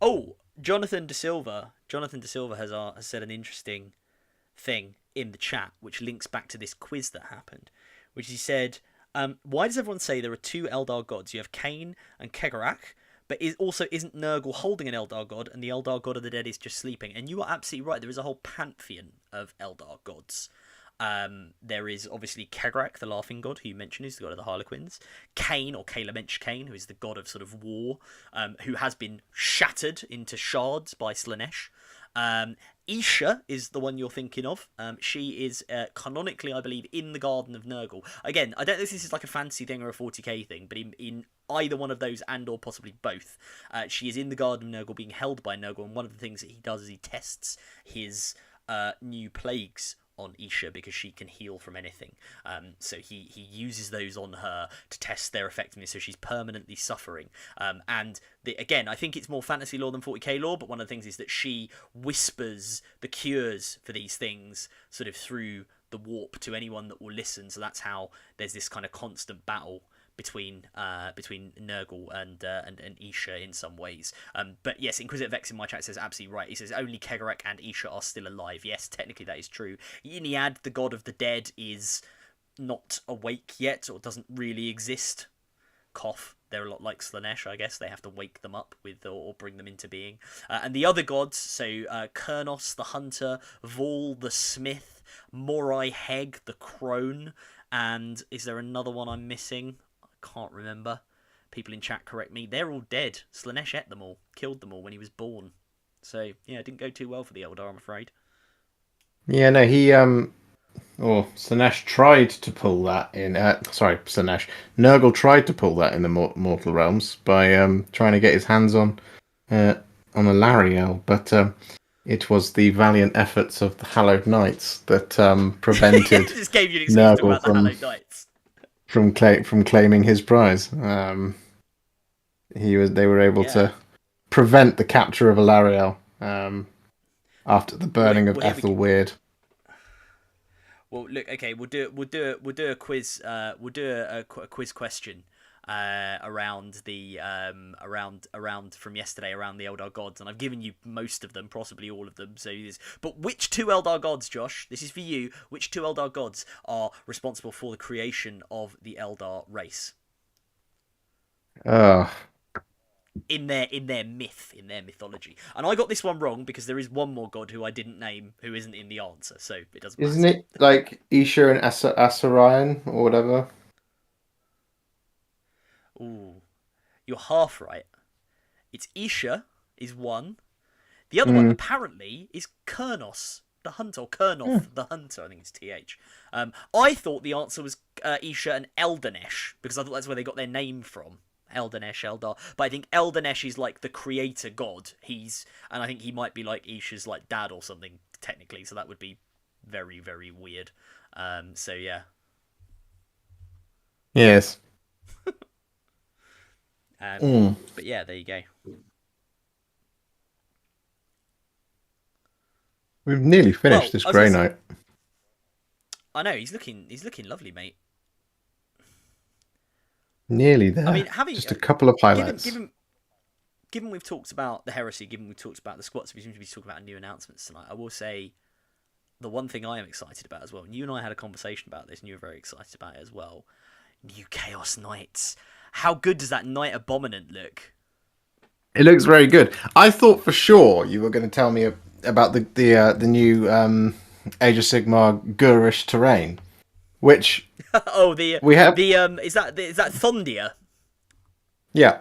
Oh, Jonathan De Silva. Jonathan De Silva has said an interesting thing in the chat, which links back to this quiz that happened, which he said, why does everyone say there are two Eldar gods? You have Kane and Kegarak, but also isn't Nurgle holding an Eldar god, and the Eldar god of the dead is just sleeping? And you are absolutely right. There is a whole pantheon of Eldar gods. There is obviously Kegarak, the laughing god, who you mentioned, who's the god of the Harlequins. Kane, or Kala-Mensch Kane, who is the god of sort of war, who has been shattered into shards by Slanesh. Isha is the one you're thinking of. She is canonically, I believe, in the Garden of Nurgle. Again, I don't know if this is like a fancy thing or a 40k thing, but in either one of those and or possibly both, she is in the Garden of Nurgle being held by Nurgle, and one of the things that he does is he tests his new plagues on Isha because she can heal from anything. So he uses those on her to test their effectiveness, so she's permanently suffering. And again, I think it's more fantasy lore than 40k lore, but one of the things is that she whispers the cures for these things sort of through the warp to anyone that will listen. So that's how there's this kind of constant battle between Nurgle and Isha in some ways. But yes, Inquisitor Vex in my chat says absolutely right. He says only Kegarak and Isha are still alive. Yes, technically that is true. Iniad, the god of the dead, is not awake yet, or doesn't really exist. Cough. They're a lot like Slanesh, I guess. They have to wake them up with or bring them into being. And the other gods, so Kurnos the hunter, Vol the smith, Morai Heg the crone, and is there another one I'm missing? Can't remember. People in chat correct me. They're all dead. Slanesh ate them all, killed them all when he was born. So yeah, it didn't go too well for the Eldar, I'm afraid. Yeah, no, Slanesh tried to pull that in. Sorry, Slanesh. Nurgle tried to pull that in the Mortal Realms by trying to get his hands on a Lariel, but it was the valiant efforts of the Hallowed Knights that prevented Just gave you an excuse to talk about the Hallowed Knights. from claiming his prize. They were able to prevent the capture of Alariel after the burning of Ethel Weird. Well, look, okay, we'll do a quiz. We'll do a quiz question around the around from yesterday around the Eldar gods, and I've given you most of them, possibly all of them. But which two Eldar gods, Josh? This is for you. Which two Eldar gods are responsible for the creation of the Eldar race? In their myth, in their mythology. And I got this one wrong because there is one more god who I didn't name who isn't in the answer, so it doesn't matter. Isn't it like Isha and Asarion or whatever? Ooh, you're half right. It's Isha is one. The other one apparently is Kurnos the hunter, or Kurnoth the hunter. I think it's TH. I thought the answer was Isha and Eldanesh because I thought that's where they got their name from. Eldanesh, Eldar. But I think Eldanesh is like the creator god. And I think he might be like Isha's like dad or something technically. So that would be very, very weird. So yeah. Yes. But yeah, there you go. We've nearly finished this Grey Knight. I know, he's looking lovely, mate. Nearly there. I mean, just a couple of highlights. Given we've talked about the heresy, given we've talked about the squats, we seem to be talking about new announcements tonight. I will say the one thing I am excited about as well, and you and I had a conversation about this, and you were very excited about it as well. New Chaos Knights. How good does that Knight Abominant look? It looks very good. I thought for sure you were going to tell me about the new Age of Sigmar Gurish terrain, which Oh, the we have. is that Thondia? Yeah,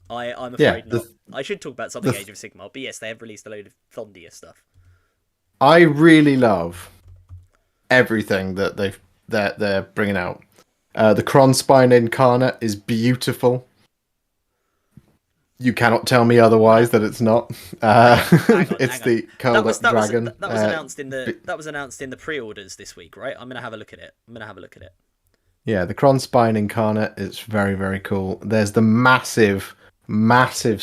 I'm yeah. afraid not. I should talk about something Age of Sigmar, but yes, they have released a load of Thondia stuff. I really love everything that they're bringing out. The Kronspine Incarnate is beautiful. You cannot tell me otherwise that it's not. Hang on, It's hang on. the curled up dragon. That was announced in the pre-orders this week, right? I'm gonna have a look at it. Yeah, the Kronspine Incarnate is very, very cool. There's the massive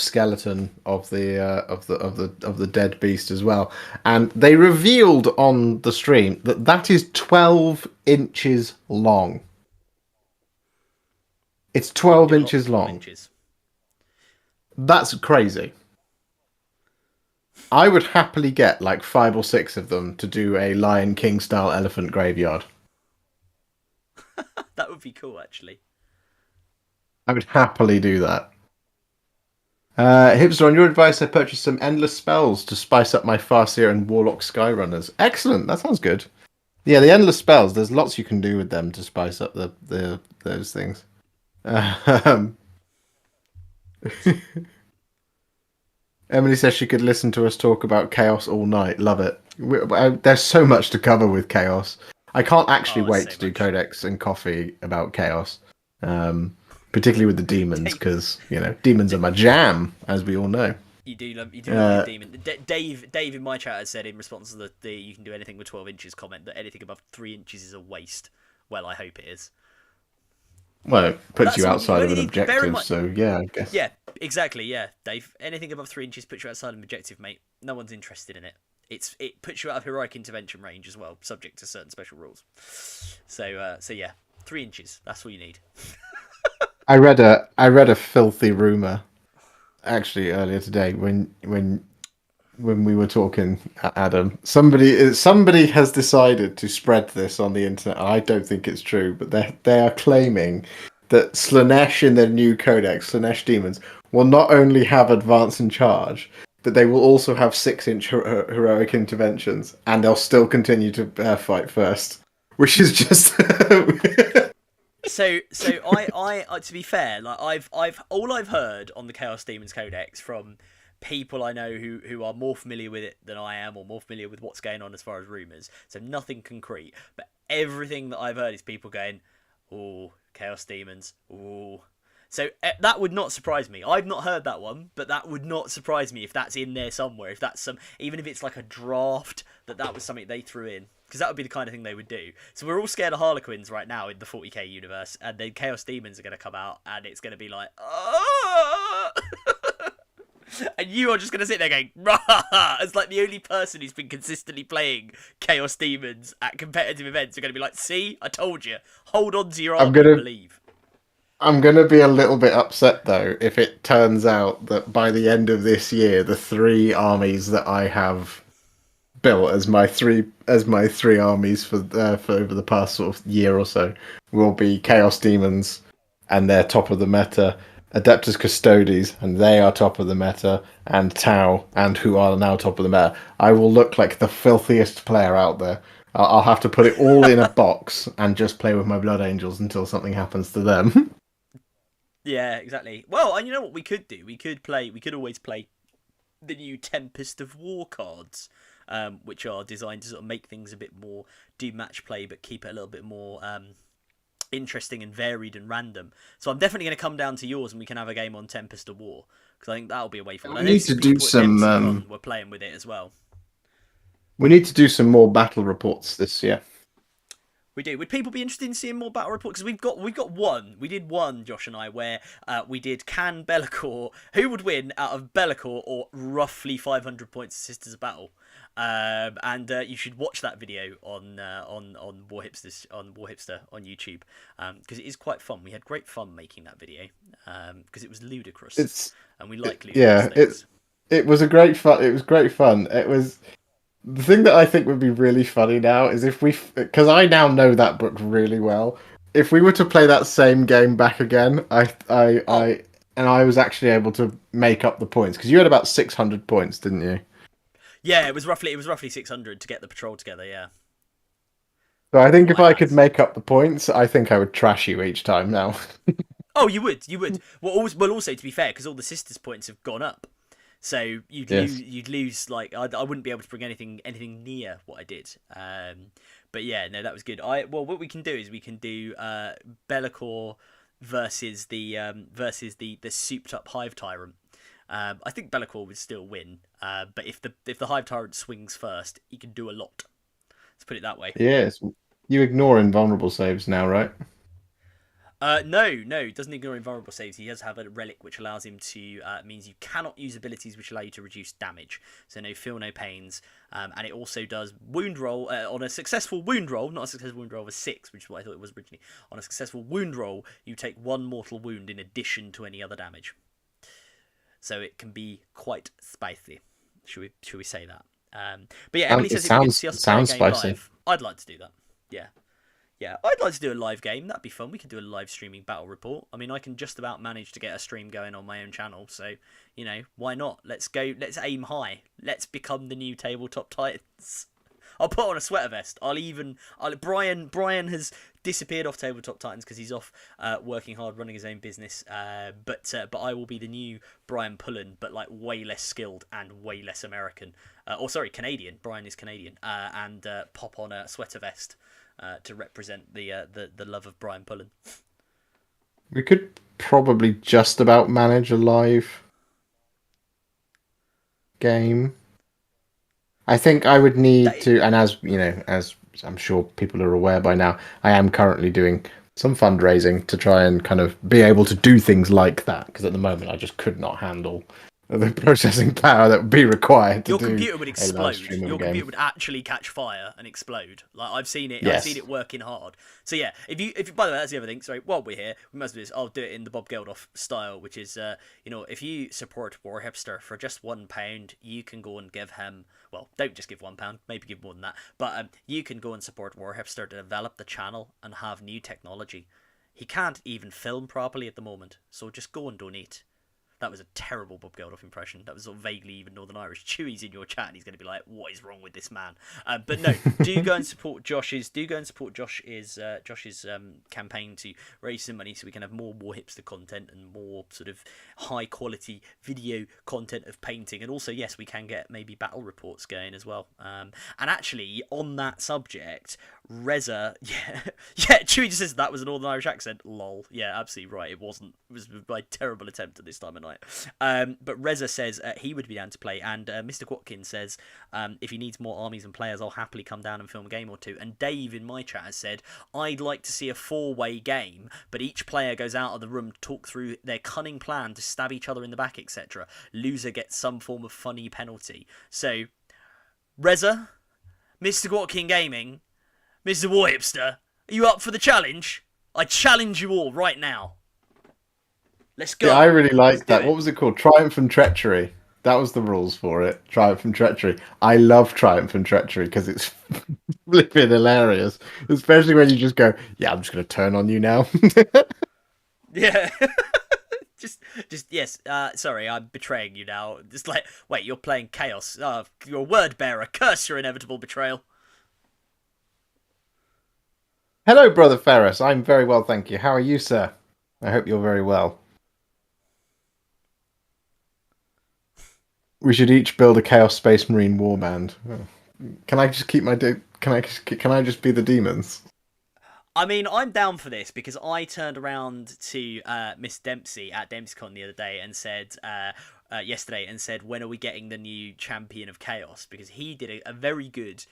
skeleton of the dead beast as well, and they revealed on the stream that is 12 inches long. It's 12 inches long. That's crazy. I would happily get like 5 or 6 of them to do a Lion King style elephant graveyard. That would be cool, actually. I would happily do that. Hipster, on your advice, I purchased some endless spells to spice up my Farseer and Warlock Skyrunners. Excellent, that sounds good. Yeah, the endless spells. There's lots you can do with them to spice up those things. Emily says she could listen to us talk about Chaos all night. Love it. There's so much to cover with Chaos. I can't actually wait to do Codex and Coffee about Chaos. Particularly with the demons, because demons are my jam, as we all know. You do love a demon. Dave in my chat has said in response to the you can do anything with 12 inches comment that anything above 3 inches is a waste. Well, I hope it is. Well, it puts you outside of an objective, so yeah, I guess. Yeah, exactly, yeah, Dave. Anything above 3 inches puts you outside of an objective, mate. No one's interested in it. It puts you out of heroic intervention range as well, subject to certain special rules. So yeah, 3 inches. That's all you need. I read a filthy rumor, actually earlier today when we were talking, Adam. Somebody has decided to spread this on the internet. I don't think it's true, but they are claiming that Slaanesh in their new codex, Slaanesh demons, will not only have advance and charge, but they will also have 6-inch heroic interventions, and they'll still continue to fight first, which is just. So I to be fair, like I've heard on the Chaos Demons Codex from people I know who are more familiar with it than I am, or more familiar with what's going on as far as rumours. So nothing concrete, but everything that I've heard is people going, "Oh, Chaos Demons, oh." So that would not surprise me. I've not heard that one, but that would not surprise me if that's in there somewhere. If that's even if it's like a draft, that was something they threw in. Because that would be the kind of thing they would do. So we're all scared of Harlequins right now in the 40k universe, and then Chaos Demons are going to come out, and it's going to be like, oh! And you are just going to sit there going, rah! As like the only person who's been consistently playing Chaos Demons at competitive events. You're going to be like, see, I told you. Hold on to your arm and believe. I'm going to be a little bit upset, though, if it turns out that by the end of this year, the 3 armies that I have built as my three armies for over the past sort of year or so will be Chaos Demons, and they're top of the meta, Adeptus Custodes, and they are top of the meta, and Tau, and who are now top of the meta. I will look like the filthiest player out there. I'll have to put it all in a box and just play with my Blood Angels until something happens to them. Yeah, exactly. Well, and you know what we could do? We could always play the new Tempest of War cards, which are designed to sort of make things a bit more, do match play, but keep it a little bit more interesting and varied and random. So I'm definitely going to come down to yours, and we can have a game on Tempest of War, because I think that'll be a way forward. We need to do some. We're playing with it as well. We need to do some more battle reports this year. We do. Would people be interested in seeing more battle reports? Because we've got one. We did one, Josh and I, where we did can Be'lakor. Who would win out of Be'lakor or roughly 500 points of Sisters of Battle? And you should watch that video on Warhipster on YouTube, because it is quite fun. We had great fun making that video because it was ludicrous. And we like ludicrous things. It was great fun. It was great fun. It was. The thing that I think would be really funny now is if because I now know that book really well. If we were to play that same game back again, I was actually able to make up the points, because you had about 600 points, didn't you? Yeah, it was roughly 600 to get the patrol together. Yeah. So I think if My I could lads. make up the points, I think I would trash you each time now. Oh, you would. Also to be fair, because all the sisters' points have gone up, so Yes. you'd lose. Like I wouldn't be able to bring anything near what I did. But yeah, no, that was good. What we can do is we can do Be'lakor versus the souped up Hive Tyrant. I think Be'lakor would still win, but if the Hive Tyrant swings first, he can do a lot. Let's put it that way. Yes. You ignore invulnerable saves now, right? No, doesn't ignore invulnerable saves. He does have a relic which allows him to means you cannot use abilities which allow you to reduce damage. So no feel, no pains, and it also does wound roll on a successful wound roll, not a successful wound roll of a 6, which is what I thought it was originally. On a successful wound roll, you take 1 mortal wound in addition to any other damage. So it can be quite spicy. Should we say that? But yeah, Emily It says it'd be good to see us play a sounds game spicy. live. I'd like to do that. Yeah. Yeah, I'd like to do a live game. That'd be fun. We could do a live streaming battle report. I mean, I can just about manage to get a stream going on my own channel, so why not? Let's go. Let's aim high. Let's become the new tabletop titans. I'll put on a sweater vest. Brian has disappeared off Tabletop Titans because he's off working hard, running his own business. But I will be the new Brian Pullen, but like way less skilled and way less American. Canadian. Brian is Canadian, and pop on a sweater vest to represent the love of Brian Pullen. We could probably just about manage a live game. I think I would need to, and as you know, as I'm sure people are aware by now, I am currently doing some fundraising to try and kind of be able to do things like that, because at the moment I just could not handle the processing power that would be required to Your do computer would a live explode. stream of Your a game. computer would actually catch fire and explode. Like I've seen it. I've Yes. seen it working hard. So yeah, if you by the way, that's the other thing. Sorry, while we're here, we must do this. I'll do it in the Bob Geldof style, which is if you support Warhipster for just £1, you can go and give him. Well, don't just give £1. Maybe give more than that. But you can go and support Warhipster to develop the channel and have new technology. He can't even film properly at the moment, so just go and donate. That was a terrible Bob Geldof impression. That was sort of vaguely even Northern Irish. Chewie's in your chat, and he's going to be like, "What is wrong with this man?" But no, do go and support Josh's. Do go and support Josh's campaign to raise some money so we can have more Warhipster content and more sort of high quality video content of painting. And also, yes, we can get maybe battle reports going as well. And actually, on that subject, Reza, yeah, Chewie just says that was a Northern Irish accent. Lol. Yeah, absolutely right. It wasn't. It was my terrible attempt at this time of night. But Reza says he would be down to play, and Mr. Quatkin says if he needs more armies and players, I'll happily come down and film a game or two. And Dave in my chat has said I'd like to see a 4-way game, but each player goes out of the room to talk through their cunning plan to stab each other in the back, etc. Loser gets some form of funny penalty. So, Reza, Mr. Quatkin Gaming, Mr. Warhipster, are you up for the challenge? I challenge you all right now. Let's go. Yeah, I really liked that. it. What was it called? Triumph and Treachery. That was the rules for it. Triumph and Treachery. I love Triumph and Treachery because it's flipping hilarious. Especially when you just go, yeah, I'm just going to turn on you now. Yeah. just yes. Sorry, I'm betraying you now. Just like, wait, you're playing chaos. You're a word bearer. Curse your inevitable betrayal. Hello, Brother Ferris. I'm very well, thank you. How are you, sir? I hope you're very well. We should each build a Chaos Space Marine warband. Can I just keep my can I just be the demons? I mean, I'm down for this because I turned around to Miss Dempsey at DempseyCon the other day and said, yesterday, and said, when are we getting the new Champion of Chaos? Because he did a very good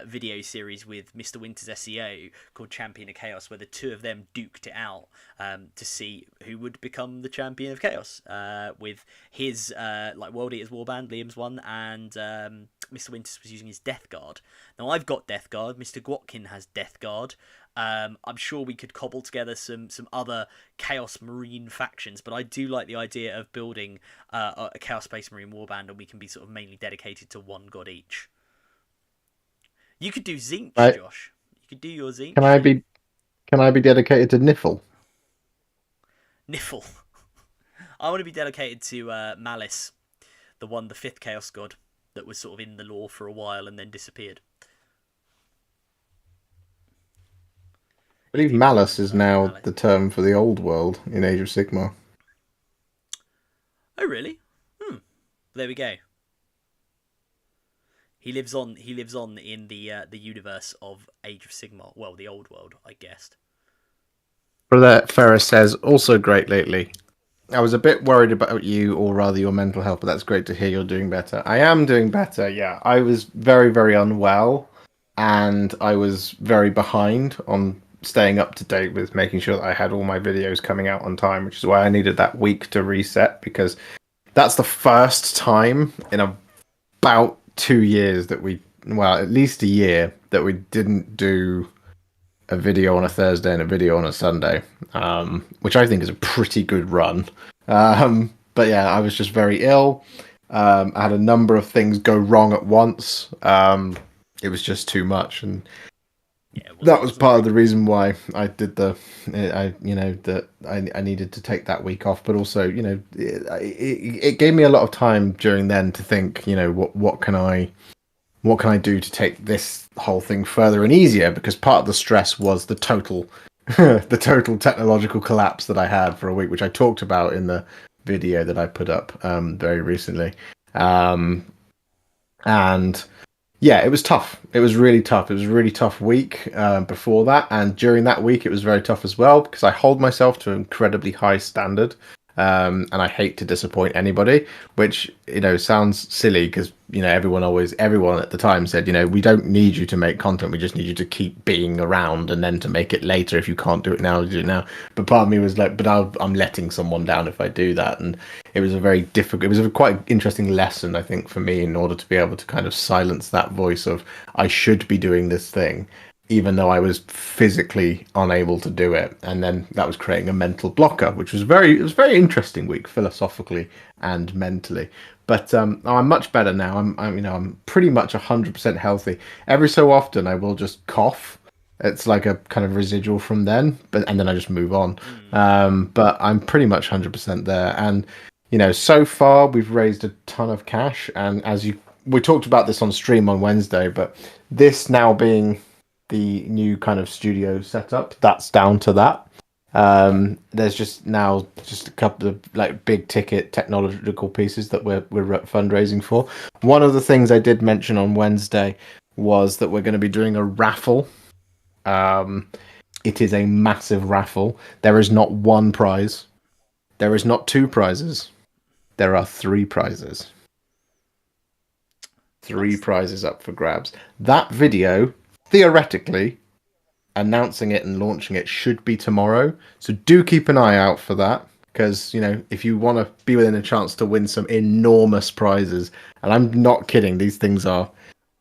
video series with Mr. Winter's SEO called Champion of Chaos, where the two of them duked it out to see who would become the Champion of Chaos with his World Eaters Warband, Liam's one, and Mr. Winters was using his Death Guard. Now, I've got Death Guard. Mr. Gwatkin has Death Guard. I'm sure we could cobble together some other Chaos Marine factions, but I do like the idea of building a Chaos Space Marine warband, and we can be sort of mainly dedicated to one god each. You could do Zinch, Right. Josh. You could do your Zinch. Can I be dedicated to Niffle? Niffle. I want to be dedicated to Malice, the 5th Chaos God that was sort of in the lore for a while and then disappeared. I believe people malice remember is now Malice. the term for the old world in Age of Sigmar. Oh, really? Hmm. There we go. He lives on. He lives on in the universe of Age of Sigmar. Well, the old world, I guessed. Brother Ferris says, also great lately. I was a bit worried about you, or rather your mental health, but that's great to hear you're doing better. I am doing better, yeah. I was very, very unwell, and I was very behind on staying up to date with making sure that I had all my videos coming out on time, which is why I needed that week to reset, because that's the first time in about 2 years that well, at least a year, that we didn't do a video on a Thursday and a video on a Sunday, which I think is a pretty good run. But yeah, I was just very ill. I had a number of things go wrong at once. It was just too much, and Yeah, it that was wasn't part very of the good. reason why I did that I needed to take that week off. But also, it gave me a lot of time during then to think, what can I do to take this whole thing further and easier? Because part of the stress was the total, the total technological collapse that I had for a week, which I talked about in the video that I put up very recently. Um, and yeah, it was tough. It was really tough. It was a really tough week before that, and during that week, it was very tough as well because I hold myself to an incredibly high standard, and I hate to disappoint anybody. Which sounds silly because everyone at the time said, we don't need you to make content. We just need you to keep being around, and then to make it later. If you can't do it now, do it now. But part of me was like, but I'm letting someone down if I do that, and it was a very difficult. It was a quite interesting lesson, I think, for me in order to be able to kind of silence that voice of I should be doing this thing, even though I was physically unable to do it. And then that was creating a mental blocker, which was it was a very interesting week philosophically and mentally. But I'm much better now. I'm pretty much 100% healthy. Every so often, I will just cough. It's like a kind of residual from then, and then I just move on. Mm. But I'm pretty much 100% there, and so far we've raised a ton of cash, and we talked about this on stream on Wednesday, but this now being the new kind of studio setup, that's down to that. There's just a couple of like big ticket technological pieces that we're fundraising for. One of the things I did mention on Wednesday was that we're going to be doing a raffle. Um, it is a massive raffle. There is not one prize. There is not two prizes. There are three prizes. Three Nice. prizes up for grabs. That video, theoretically, announcing it and launching it should be tomorrow. So do keep an eye out for that. Because, if you want to be within a chance to win some enormous prizes, and I'm not kidding, these things are.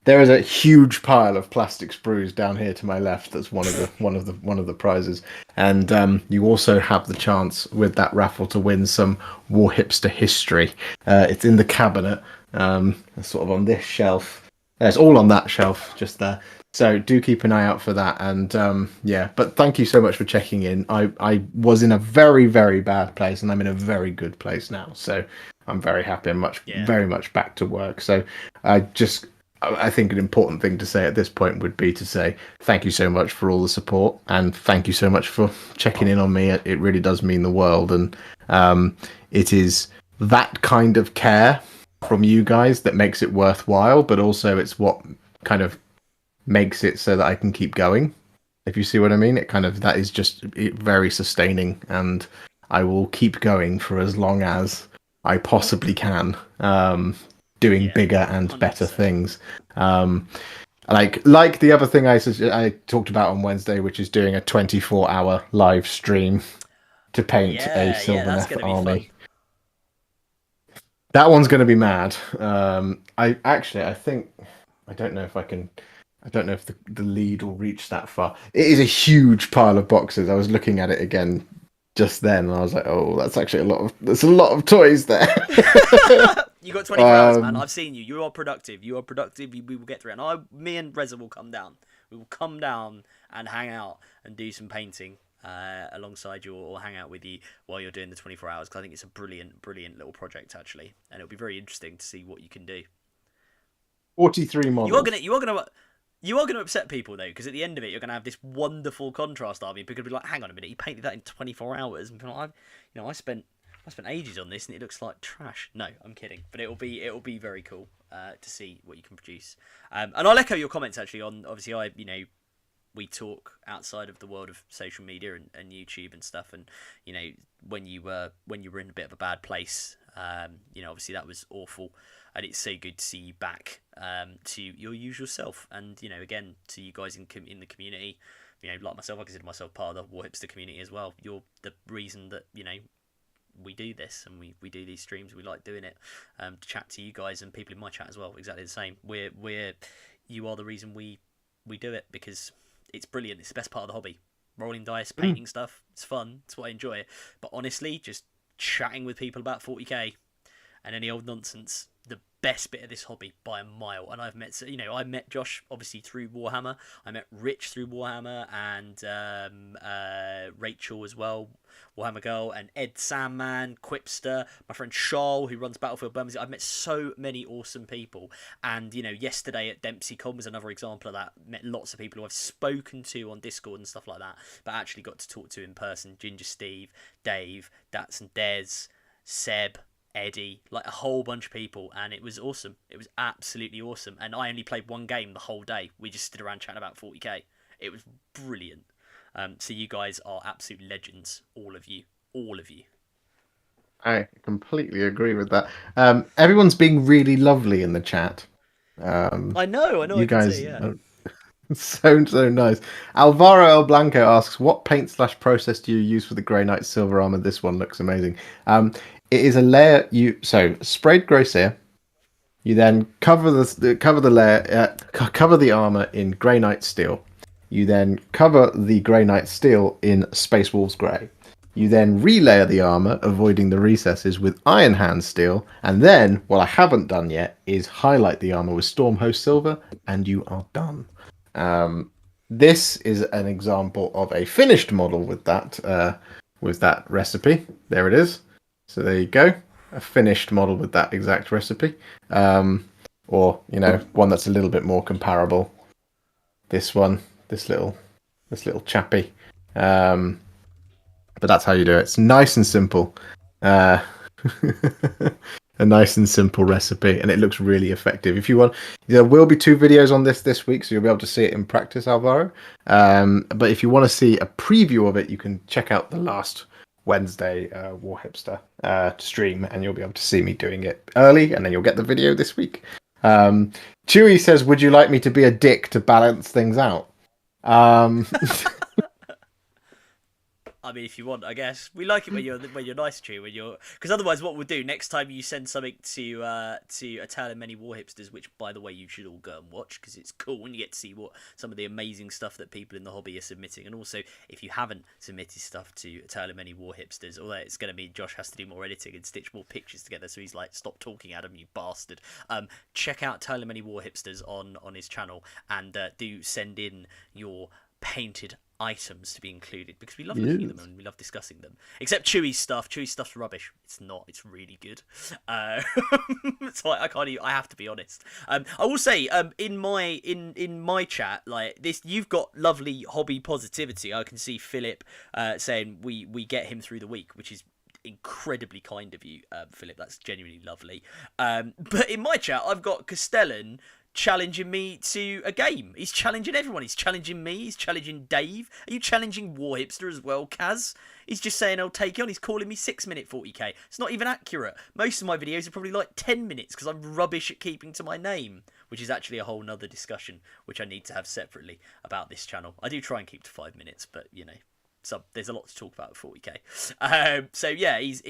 There is a huge pile of plastic sprues down here to my left. That's one of the prizes, and you also have the chance with that raffle to win some Warhipster history. It's in the cabinet, sort of on this shelf. It's all on that shelf, just there. So do keep an eye out for that. And yeah, but thank you so much for checking in. I was in a very, very bad place, and I'm in a very good place now. So I'm very happy. I'm Yeah. very much back to work. So I think an important thing to say at this point would be to say thank you so much for all the support, and thank you so much for checking in on me. It really does mean the world, and it is that kind of care from you guys that makes it worthwhile, but also it's what kind of makes it so that I can keep going. If you see what I mean, that is just very sustaining, and I will keep going for as long as I possibly can. Doing Yeah. bigger and better 100%. things. Um, like the other thing I talked about on Wednesday, which is doing a 24-hour live stream to paint a Yeah. Yeah. That's Sylvaneth gonna be fun. army. That one's going to be mad. I think I don't know if I can. I don't know if the lead will reach that far. It is a huge pile of boxes. I was looking at it again just then, and I was like, "Oh, that's actually a lot of. There's a lot of toys there." You got 24 hours, man. um, I've seen you. You are productive. You are productive. We will get through it. And me and Reza will come down. We will come down and hang out and do some painting alongside you, or hang out with you while you're doing the 24 hours. Because I think it's a brilliant, brilliant little project actually, and it'll be very interesting to see what you can do. 43 You are models. gonna. You are going to upset people though, because at the end of it, you're going to have this wonderful contrast army. People are going to be like, "Hang on a minute, you painted that in 24 hours," and be like, I spent ages on this, and it looks like trash. No, I'm kidding, but it'll be very cool to see what you can produce. And I'll echo your comments actually on obviously we talk outside of the world of social media and YouTube and stuff, and when you were in a bit of a bad place, obviously that was awful, and it's so good to see you back to your usual self, and again to you guys in the community, like myself, I consider myself part of the Warhipster community as well. You're the reason that we do this, and we do these streams. We like doing it to chat to you guys and people in my chat as well. Exactly the same. You are the reason we do it, because it's brilliant. It's the best part of the hobby. Rolling dice, painting stuff. It's fun. It's what I enjoy. But honestly, just chatting with people about 40k and any old nonsense, the best bit of this hobby by a mile. And I've met, I met Josh obviously through Warhammer. I met Rich through Warhammer, and Rachel as well, Warhammer Girl, and Ed Sandman, Quipster, my friend Charles, who runs Battlefield Birmingham. I've met so many awesome people, and yesterday at DempseyCon was another example of that. Met lots of people who I've spoken to on Discord and stuff like that, but actually got to talk to in person. Ginger Steve, Dave, Dats and Des, Seb, Eddie, like a whole bunch of people, and it was awesome. It was absolutely awesome, and I only played one game the whole day. We just stood around chatting about 40k. It was brilliant. So you guys are absolute legends, all of you. I completely agree with that. Everyone's being really lovely in the chat. I know. You I can guys see, yeah. are so nice. Alvaro El Blanco asks, "What paint/process do you use for the Grey Knight silver armor? This one looks amazing." It is a layer. So sprayed grey cere. You then cover the layer, cover the armor in Grey Knight steel. You then cover the Grey Knight steel in Space Wolves Grey. You then relayer the armor, avoiding the recesses, with Iron Hand steel, and then what I haven't done yet is highlight the armor with Stormhost silver, and you are done. This is an example of a finished model with that recipe. There it is. So there you go, a finished model with that exact recipe, or one that's a little bit more comparable. This one, this little chappy, but that's how you do it. It's nice and simple, a nice and simple recipe, and it looks really effective. If you want, there will be 2 videos on this week, so you'll be able to see it in practice, Alvaro. But if you want to see a preview of it, you can check out the last Wednesday Warhipster stream, and you'll be able to see me doing it early, and then you'll get the video this week. Chewy says, "Would you like me to be a dick to balance things out?" I mean, if you want, I guess we like it when you're nice to you, because otherwise, what we'll do next time you send something to A Tale of Many Warhipsters, which by the way you should all go and watch because it's cool and you get to see what some of the amazing stuff that people in the hobby are submitting, and also if you haven't submitted stuff to A Tale of Many Warhipsters, although it's going to mean Josh has to do more editing and stitch more pictures together, so he's like, "Stop talking, Adam, you bastard." Check out Tale of Many Warhipsters on his channel, and do send in your painted items to be included, because we love looking at them and we love discussing them. Except Chewy's stuff. Chewy's stuff's rubbish. It's not. It's really good. It's like I have to be honest. I will say, in my chat, like this, you've got lovely hobby positivity. I can see Philip saying we get him through the week, which is incredibly kind of you, Philip. That's genuinely lovely. But in my chat, I've got Castellan challenging me to a game. He's challenging everyone. He's challenging me. He's challenging Dave. Are you challenging Warhipster as well, Kaz? He's just saying I'll take it on. He's calling me 6-minute 40k. It's not even accurate. Most of my videos are probably like 10 minutes because I'm rubbish at keeping to my name, which is actually a whole nother discussion which I need to have separately about this channel. I do try and keep to 5 minutes, but so there's a lot to talk about with 40k. So yeah, he's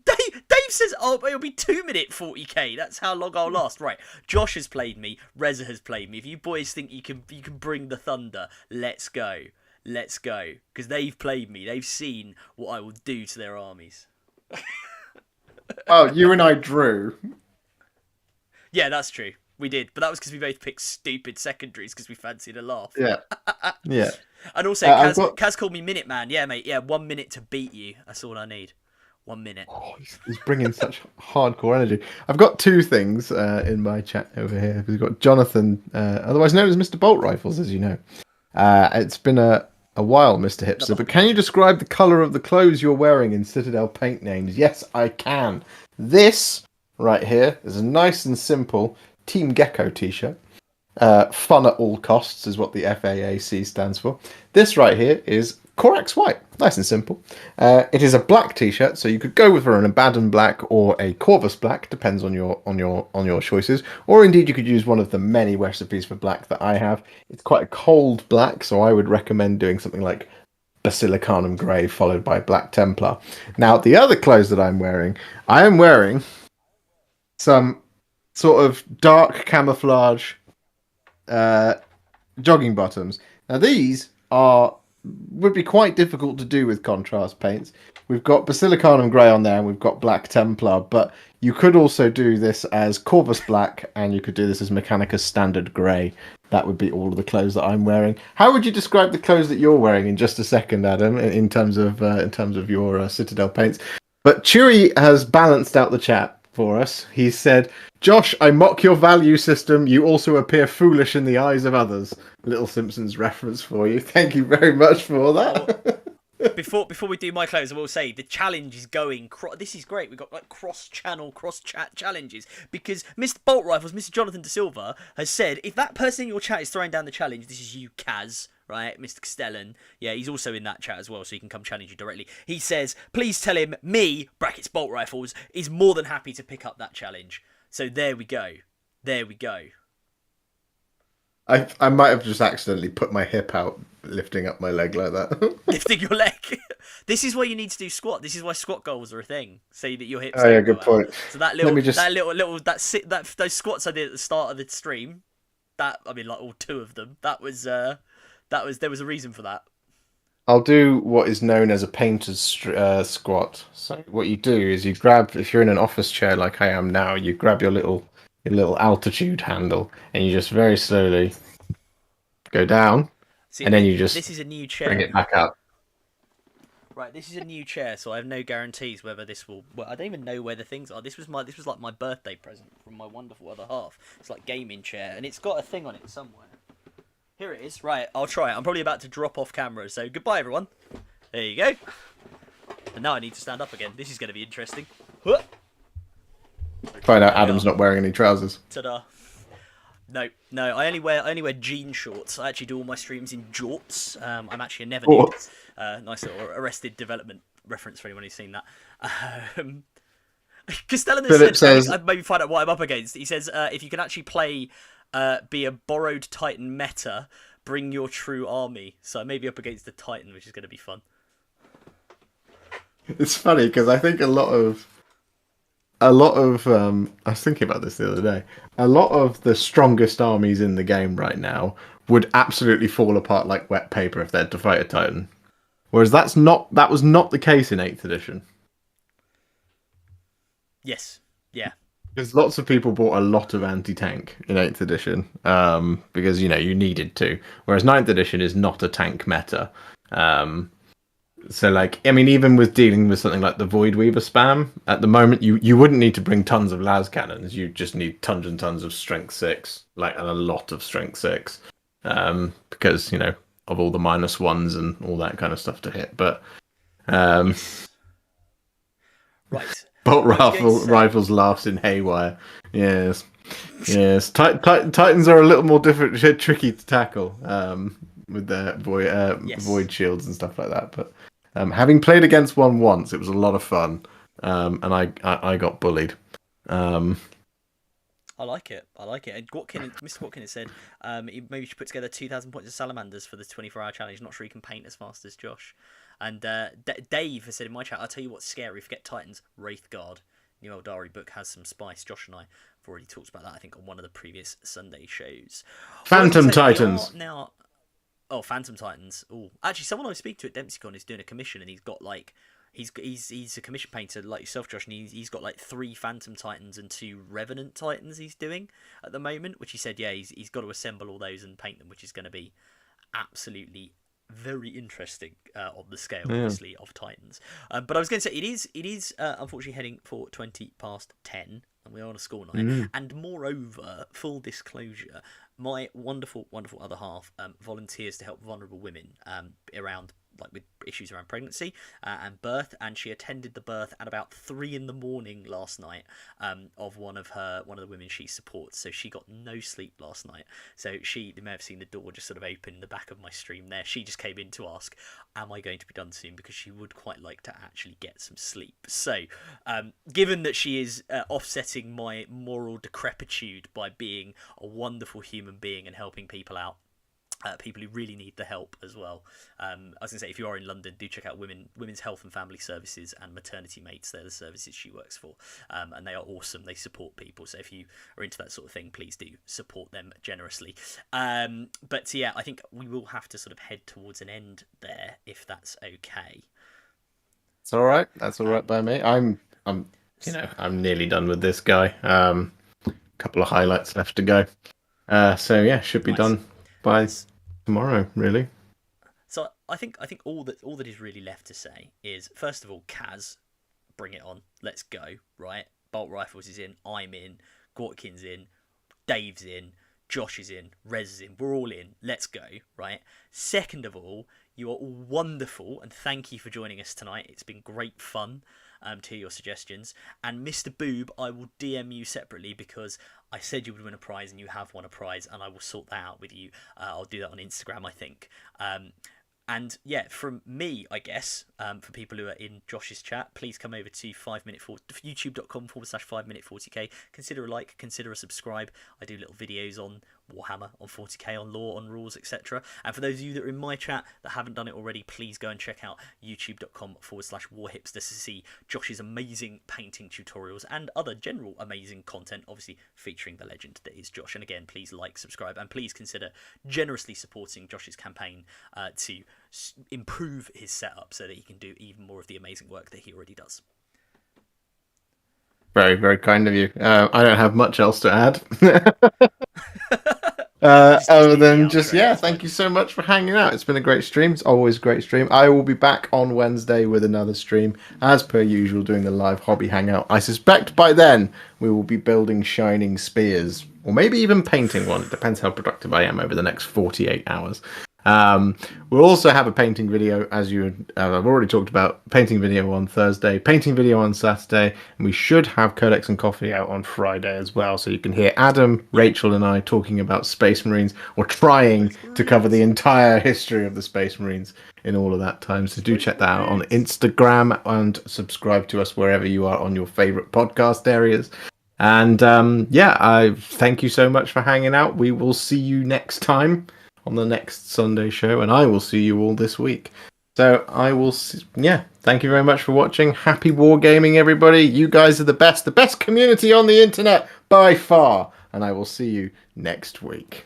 Dave says, "Oh, it'll be 2-minute 40k. That's how long I'll last." Right. Josh has played me. Reza has played me. If you boys think you can bring the thunder, let's go. Let's go. Because they've played me. They've seen what I will do to their armies. Oh, you and I drew. Yeah, that's true. We did, but that was because we both picked stupid secondaries because we fancied a laugh. Yeah. Yeah. And also, Kaz called me Minuteman. Yeah, mate. Yeah, 1 minute to beat you. That's all I need. 1 minute. Oh, he's bringing such hardcore energy. I've got two things in my chat over here. We've got Jonathan, otherwise known as Mr. Bolt Rifles, as you know. It's been a while, Mr. Hipster, Another but can you describe the colour of the clothes you're wearing in Citadel paint names? Yes, I can. This right here is a nice and simple Team Gecko t-shirt. Fun at all costs is what the FAAC stands for. This right here is Corax White, nice and simple. It is a black t-shirt, so you could go with an Abaddon black or a Corvus black, depends on your choices. Or indeed, you could use one of the many recipes for black that I have. It's quite a cold black, so I would recommend doing something like Basilicanum Grey followed by Black Templar. Now, the other clothes that I am wearing some sort of dark camouflage jogging bottoms. Now these would be quite difficult to do with contrast paints. We've got Basilicanum Grey on there and we've got Black Templar, but you could also do this as Corvus Black and you could do this as Mechanicus Standard Grey. That would be all of the clothes that I'm wearing. How would you describe the clothes that you're wearing in just a second, Adam, in terms of your Citadel paints? But Chewy has balanced out the chat for us. He said, Josh, I mock your value system. You also appear foolish in the eyes of others. Little Simpsons reference for you. Thank you very much for that. Before we do my clothes, I will say the challenge is going. This is great. We've got like cross-channel, cross-chat challenges because Mr. Bolt Rifles, Mr. Jonathan De Silva, has said if that person in your chat is throwing down the challenge, this is you, Kaz, right? Mr. Castellan. Yeah, he's also in that chat as well, so he can come challenge you directly. He says, please tell him me, brackets Bolt Rifles, is more than happy to pick up that challenge. So there we go. There we go. I might have just accidentally put my hip out, lifting up my leg like that. Lifting your leg. This is why you need to do squat. This is why squat goals are a thing. So that your hips. Oh yeah, good point. So that those squats I did at the start of the stream. Like all two of them. There was a reason for that. I'll do what is known as a painter's squat. So what you do is you grab, if you're in an office chair like I am now, you grab your little altitude handle and you just very slowly go down. See, and then you just this is a new chair. Bring it back up. Right, this is a new chair, so I have no guarantees whether this will. Well, I don't even know where the things are. This was like my birthday present from my wonderful other half. It's like gaming chair, and it's got a thing on it somewhere. Here it is. Right, I'll try it. I'm probably about to drop off camera, so goodbye, everyone. There you go. And now I need to stand up again. This is going to be interesting. Find out Adam's not wearing any trousers. Ta-da. No, I only wear jean shorts. I actually do all my streams in jorts. I'm actually a never nude. Nice little Arrested Development reference for anyone who's seen that. Costellan says, maybe find out what I'm up against. He says, if you can actually play, be a borrowed Titan meta, bring your true army. So I may be up against the Titan, which is going to be fun. It's funny because I think a lot of I was thinking about this the other day. A lot of the strongest armies in the game right now would absolutely fall apart like wet paper if they had to fight a Titan. Whereas that was not the case in 8th edition. Yes. Yeah. Because lots of people bought a lot of anti-tank in 8th edition, because you needed to. Whereas 9th edition is not a tank meta. So, even with dealing with something like the Void Weaver spam, at the moment, you wouldn't need to bring tons of las cannons. You just need tons and tons of strength 6, and a lot of strength 6, because of all the -1s and all that kind of stuff to hit. But right, Bolt Rifles laughs in haywire. Yes. Titans are a little more tricky to tackle with their void shields and stuff like that, but. Having played against one once, it was a lot of fun, and I got bullied. I like it. And Mr. Watkin has said maybe you should put together 2,000 points of salamanders for the 24-hour challenge. Not sure he can paint as fast as Josh. And Dave has said in my chat, I'll tell you what's scary. Forget Titans. Wraithguard. New Eldari book has some spice. Josh and I have already talked about that, I think, on one of the previous Sunday shows. Phantom Titans. Oh, Phantom Titans. Oh, actually, someone I speak to at DempseyCon is doing a commission, and he's got he's a commission painter like yourself, Josh, and he's got 3 Phantom Titans and 2 Revenant Titans he's doing at the moment. Which he said, he's got to assemble all those and paint them, which is going to be absolutely very interesting on the scale, Yeah. obviously, of Titans. But I was going to say it is unfortunately heading for 10:20, and we're on a school night. And moreover, full disclosure, my wonderful, wonderful other half volunteers to help vulnerable women around like with issues around pregnancy and birth, and she attended the birth at about 3 a.m. last night of one of the women she supports. So she got no sleep last night. So you may have seen the door just sort of open in the back of my stream there. She just came in to ask, am I going to be done soon, because she would quite like to actually get some sleep. So given that she is offsetting my moral decrepitude by being a wonderful human being and helping people out, people who really need the help as well. I was going to say, if you are in London, do check out Women's Health and Family Services and Maternity Mates. They're the services she works for, and they are awesome. They support people. So if you are into that sort of thing, please do support them generously. But yeah, I think we will have to sort of head towards an end there, if that's okay. It's all right. That's all right by me. I'm nearly done with this guy. Couple of highlights left to go. So yeah, should be done by tomorrow, really. So I think all that is really left to say is, first of all, Kaz, bring it on. Let's go, right? Bolt Rifles is in, I'm in, Gorkin's in, Dave's in, Josh is in, Rez is in, we're all in. Let's go, right? Second of all, you are all wonderful, and thank you for joining us tonight. It's been great fun to hear your suggestions. And Mr. Boob, I will DM you separately, because I said you would win a prize and you have won a prize, and I will sort that out with you. I'll do that on Instagram, I think. And yeah, from me, I guess, for people who are in Josh's chat, please come over to youtube.com/5minute40k. Consider a like, consider a subscribe. I do little videos on Warhammer, on 40k, on lore, on rules, etc. And for those of you that are in my chat that haven't done it already, please go and check out youtube.com/Warhipster to see Josh's amazing painting tutorials and other general amazing content, obviously featuring the legend that is Josh. And again, please like, subscribe, and please consider generously supporting Josh's campaign to improve his setup so that he can do even more of the amazing work that he already does. Very, very kind of you. I don't have much else to add. Other than thank you so much for hanging out. It's been a great stream. It's always a great stream. I will be back on Wednesday with another stream, as per usual, doing the live hobby hangout. I suspect by then we will be building shining spears, or maybe even painting one. It depends how productive I am over the next 48 hours. We'll also have a painting video, as I've already talked about. Painting video on Thursday, painting video on Saturday, and we should have Codex and Coffee out on Friday as well, so you can hear Adam, Rachel and I talking about Space Marines, or trying to cover the entire history of the Space Marines in all of that time. So do check that out on Instagram, and subscribe to us wherever you are on your favorite podcast areas. And I thank you so much for hanging out. We will see you next time on the next Sunday show, and I will see you all this week. So thank you very much for watching. Happy wargaming, everybody. You guys are the best community on the internet by far, and I will see you next week.